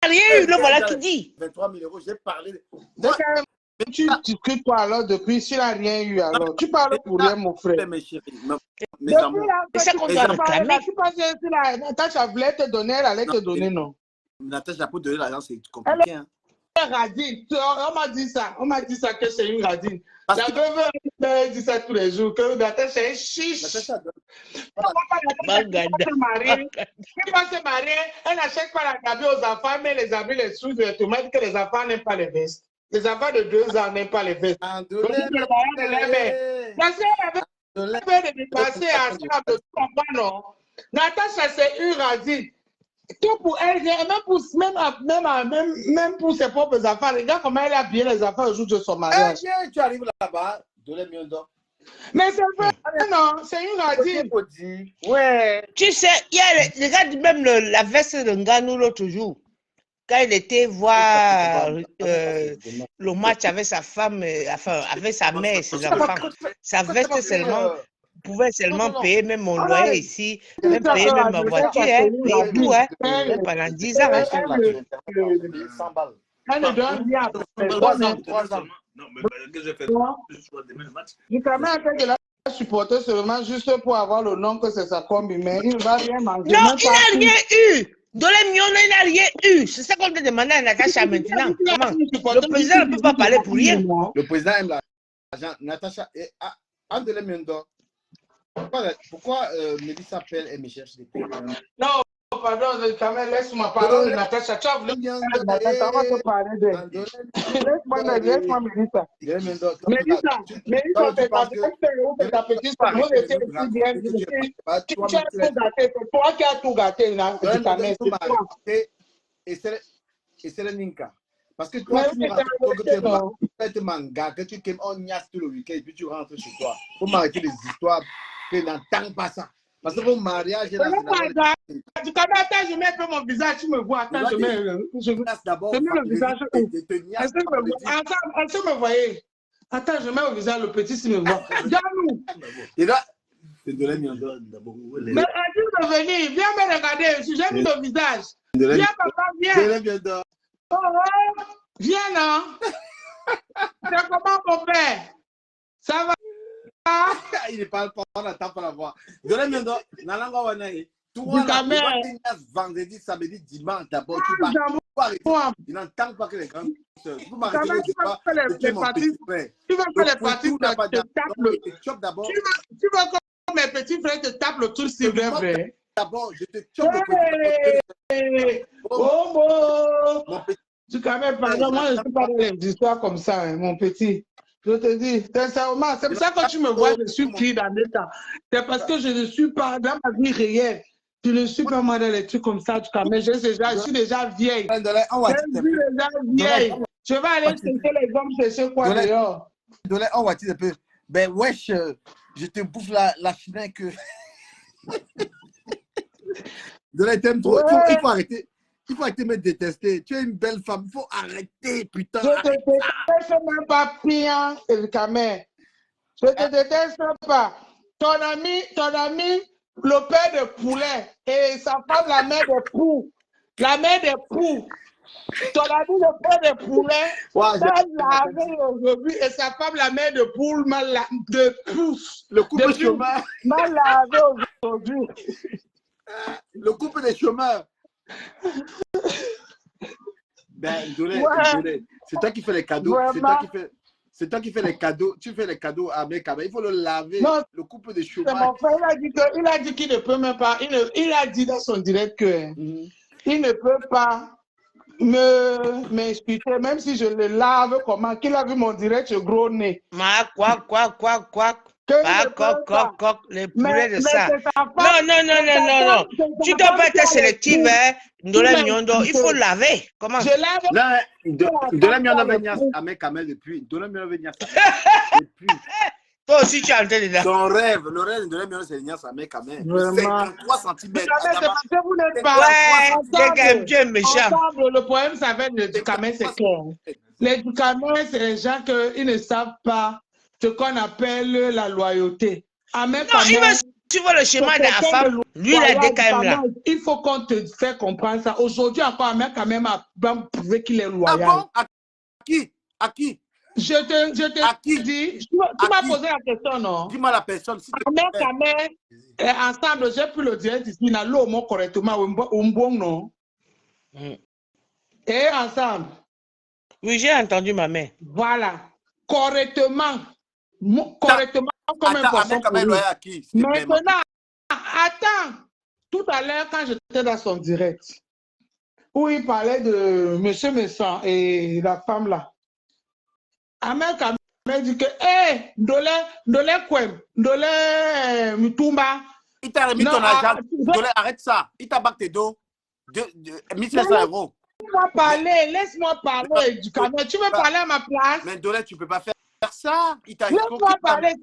rien eu. Le voilà qui dit. 23 000 euros, j'ai parlé. Mais tu discutes quoi alors depuis? Tu n'as rien eu alors. Tu parles pour rien, mon frère. Mes chéris, mes amours. C'est ça qu'on doit réclamer. Tu penses que Natacha voulait te donner, elle allait te donner, non? Natacha, pour donner l'argent, c'est compliqué. Radine. On m'a dit ça que c'est une radine. La veuve dit ça tous les jours, que Natacha est chiche. Natacha se marier, elle n'achète pas la cabine aux enfants, mais les habits, les sous, les tomates, que les enfants n'aiment pas les vestes. Les enfants de 2 ans n'aiment pas les vestes. Parce qu'elle avait dépassé à ça, tu comprends, non? Natacha, c'est une radine. Tout pour elle, même pour ses propres enfants. Regarde comment elle a habillé les enfants le jour de son mariage. Tu arrives là-bas, donne mieux d'or. Mais c'est vrai, non, c'est une radine. Ouais. Tu sais, regarde même la veste de Nganou l'autre jour. quand il était voir le match avec sa femme, enfin, avec sa mère et ses enfants, sa veste seulement, pouvait seulement payer même mon loyer ici, même payer même ma voiture, hein, payer tout, hein, même pendant 10 ans. Hein. Elle ne donne rien. 3 ans. Non, mais que j'ai fait le match. Du quand même fait de la supporter seulement juste pour avoir le nom que c'est sa combi, mais il ne va rien manger. Non, il n'a rien eu. Dans les millions, il n'a rien eu. C'est ça qu'on te demande à Natacha maintenant. Comment? Le président ne peut pas parler pour rien. Le président aime l'argent. Natacha, Andele Miendo, pourquoi Mélissa appelle et me cherche des pays? Non, pardon, quand même, laisse-moi parler de Natacha. Tu as voulu Natacha, on va te parler d'elle. Laisse-moi, Mélissa. Mélissa, c'est ta petite femme. On était ici bien. Tu as tout gâté. C'est toi qui as tout gâté. Et c'est le Ninka. Parce que toi, tu me racontes que tu fais manga, que tu aimes on niasse tout le week-end, puis tu rentres chez toi. Il faut m'arrêter les histoires que n'entends pas ça. Parce que mon mariage est là. Tu connais, attends, je mets un peu mon visage, tu me vois. Attends, je mets le visage. Est-ce que me voyez? Attends, je mets au visage le petit s'il me voit. Regarde-nous. Mais dis de venir, viens me regarder. J'ai mis le visage. Viens, papa, viens. Oh, viens là. C'est comment mon père? Ça va? Il ne parle pas, on n'attend pas la voix. Toi, vendredi, samedi, dimanche, d'abord, tu vas. Il n'entend pas que les grands. Vous m'arrêtez de dire que tu es mon petit frère. Tu veux que les parties te tapent le. Tu veux que mes petits frères te tapent le truc sur le vrai. D'abord, je te chope le petit. Oh, tu quand même, pardon, moi je ne suis pas dans les histoires comme ça, hein, mon petit. Je te dis, sincèrement, c'est pour ça que quand tu me vois, je suis pris dans l'état. C'est parce que je ne suis pas dans ma vie réelle. Je ne suis pas moi dans les trucs comme ça, quand même. Je suis déjà vieille. Je suis déjà vieille. Je vais aller chercher les hommes chercher quoi dehors. On va dire un peu. Ben wesh, je te bouffe la chine que. T'aimes trop. Il faut arrêter. Il faut arrêter de me détester. Tu es une belle femme. Il faut arrêter, putain. Je te déteste même pas, Pian et Kamer. Je te déteste pas. Ton ami, le père de poulet et sa femme, la mère de poux. La mère de poux. Ton ami, le père de poulet, mal lavé aujourd'hui et sa femme, la mère de poule, de pouce. Le couple de chômeurs. Mal lavé aujourd'hui. Le couple des chômeurs. Ben, désolé. C'est toi qui fais les cadeaux. C'est toi qui fais les cadeaux. Tu fais les cadeaux à mes camarades. Il faut le laver. Non, le couple de chômage. Mon frère, il a dit qu'il ne peut même pas. Il a dit dans son direct que il ne peut pas m'expliquer, même si je le lave comment. Qu'il a vu mon direct, je gros nez. Quoi. Coq, les poulets de ça. Non. Tu ne dois pas être sélective, hein. Il faut laver. Comment? Je lave. Ndolé Miondo vient à mes camels depuis. Toi aussi, tu as entendu dedans. Ton rêve, le rêve de Ndolé Miondo, c'est Ignace à mes camels. 53 cm. Vous n'êtes pas. Ouais, tu es méchant. Le problème, ça va être du camel, c'est clair. Les camels, c'est les gens qui ne savent pas ce qu'on appelle la loyauté. Non, il va suivre le schéma de la femme. Lui, il a des quand même là. Il faut qu'on te fasse comprendre ça. Aujourd'hui, encore, un mec quand même a prouvé qu'il est loyal. Ah bon? À qui? Je te dis, tu m'as posé la question, non? Dis-moi la personne. Ensemble, j'ai pris le direct ici, n'a l'eau correctement, un bon nom. Et ensemble. Oui, j'ai entendu ma mère. Voilà. Correctement comme un poisson. Maintenant, attends. Tout à l'heure, quand j'étais dans son direct, où il parlait de M. Messan et la femme là, Ahmed Kamel dit que, Ndolé Mutumba. Il t'a remis ton argent. Ndolé, arrête ça. Il t'a battu tes dos. 1500 €. Laisse-moi parler du Kamel. Tu veux parler à ma place? Mais Ndolé, tu ne peux pas faire ça. Laisse-moi parler.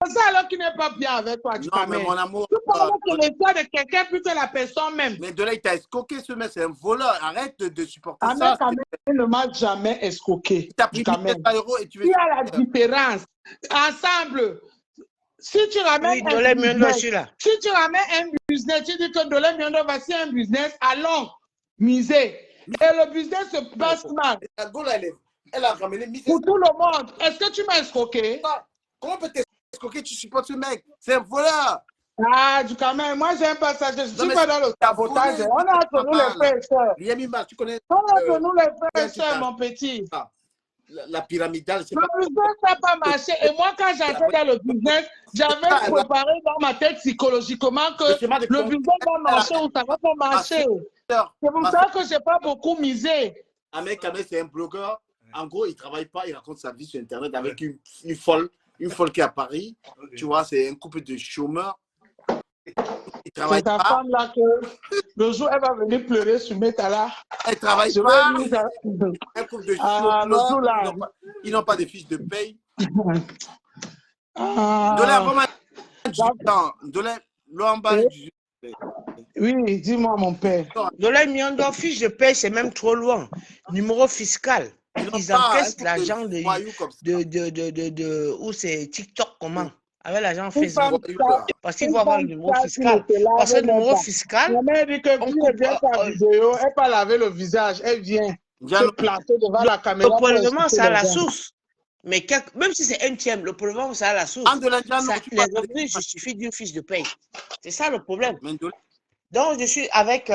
ça alors qu'il n'est pas bien avec toi, Non, mais mon amour. Tu parles que l'histoire de quelqu'un plus que la personne même. Mais de là, il t'a escroqué, ce mec, c'est un voleur. Arrête de supporter Ahmed ça. Kamel ne m'a jamais escroqué. Tu as pris 1 000 € et tu veux. Il y a la différence. Ensemble, si tu ramènes si tu ramènes un business, tu dis que Dolé Miondo, voici un business, allons miser. Et le business se passe mal. Elle a ramené 1 000 € pour tout le monde. Est-ce que tu m'as escroqué? Comment peut-tu escroquer? Tu supportes ce mec. C'est un voleur. Ah, du quand même, moi j'ai un passage, je ne suis pas dans le sabotage. On a entre nous les frères et sœurs. Yemima, tu connais. On a entre nous les frères et sœurs, mon petit. La pyramidale, c'est pas. Le business n'a pas marché. Et moi, quand j'entrais dans le business, j'avais préparé dans ma tête psychologiquement que le business va marcher ou ça va pas marcher. C'est pour ça que je n'ai pas beaucoup misé. Ahmed Kamel, c'est un blogueur. En gros, il ne travaille pas, il raconte sa vie sur Internet avec une folle qui est à Paris. Tu vois, c'est un couple de chômeurs. C'est ta femme là que le jour elle va venir pleurer sur Metala. Elle travaille pas. Un couple de chômeurs. Ils n'ont pas de fiches de paye. Dolé a vraiment du temps. Dolé, l'amba du. Oui, dis-moi mon père. Dolé Miondo, fiche de paye, c'est même trop loin. Numéro fiscal. Ils encaissent l'argent de où c'est TikTok, comment? Avec l'agent Facebook. Parce qu'il faut avoir le numéro fiscal. Parce que le numéro fiscal. Ma dit que quand elle vient faire vidéo, elle ne pas laver le visage. Elle vient se placer devant la caméra. Le prélèvement, c'est à la source. Mais même si c'est 1/3, le prélèvement, c'est à la source. Les revenus justifient d'une fiche de paye. C'est ça le problème. Donc, je suis avec.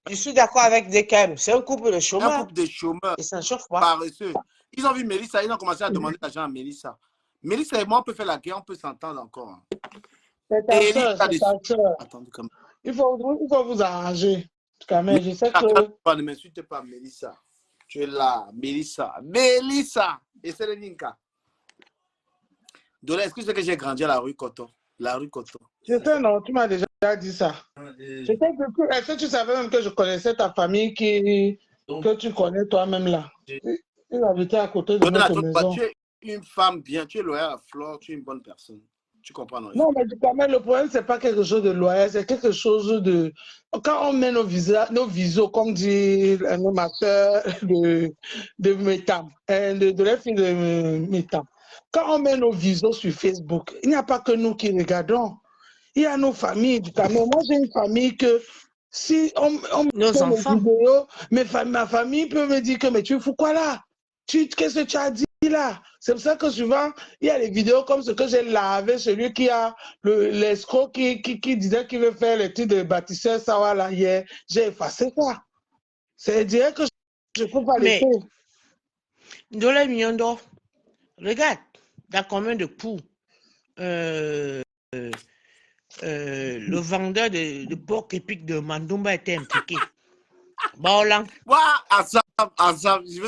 Je suis d'accord avec DKM. C'est un couple de chômeurs. Un couple de chômeurs. Et ça ne chauffe pas. Paresseux. Ils ont vu Mélissa, ils ont commencé à demander l'argent à Mélissa. Mélissa et moi, on peut faire la guerre, on peut s'entendre encore. C'est ta soeur. Attendez, comme... il faut vous arranger. Quand même, je sais que... Ne m'insulte pas, Mélissa. Tu es là, Mélissa. Mélissa. Et c'est le Ninka. Dolé, est-ce que tu sais que j'ai grandi à la rue Coton? La rue Coton. Je sais, non, tu m'as déjà dit ça. Est-ce que tu savais même que je connaissais ta famille que tu connais toi-même là? Il habitait à côté de notre maison. Tu es une femme bien, tu es loyale à Flore, tu es une bonne personne. Tu comprends, non? Non, mais quand même, le problème, ce n'est pas quelque chose de loyal, c'est quelque chose de... Quand on met nos visos, comme dit ma soeur de Métam, de la fille de Métam, quand on met nos visos sur Facebook, il n'y a pas que nous qui regardons. Il y a nos familles du Cameroun. Moi, j'ai une famille que si on nos enfants. Vidéos, ma famille peut me dire que mais tu fous quoi là? Qu'est-ce que tu as dit là? C'est pour ça que souvent, il y a des vidéos comme ce que j'ai lavé, celui qui a l'escroc qui disait qu'il veut faire les titres de bâtisseur Sawa là hier. J'ai effacé ça. C'est-à-dire que je ne peux pas laisser. Dolé Miondo, regarde, dans combien de coups le vendeur de porc épic de Mandoumba était impliqué. Baolang. Azam, je vais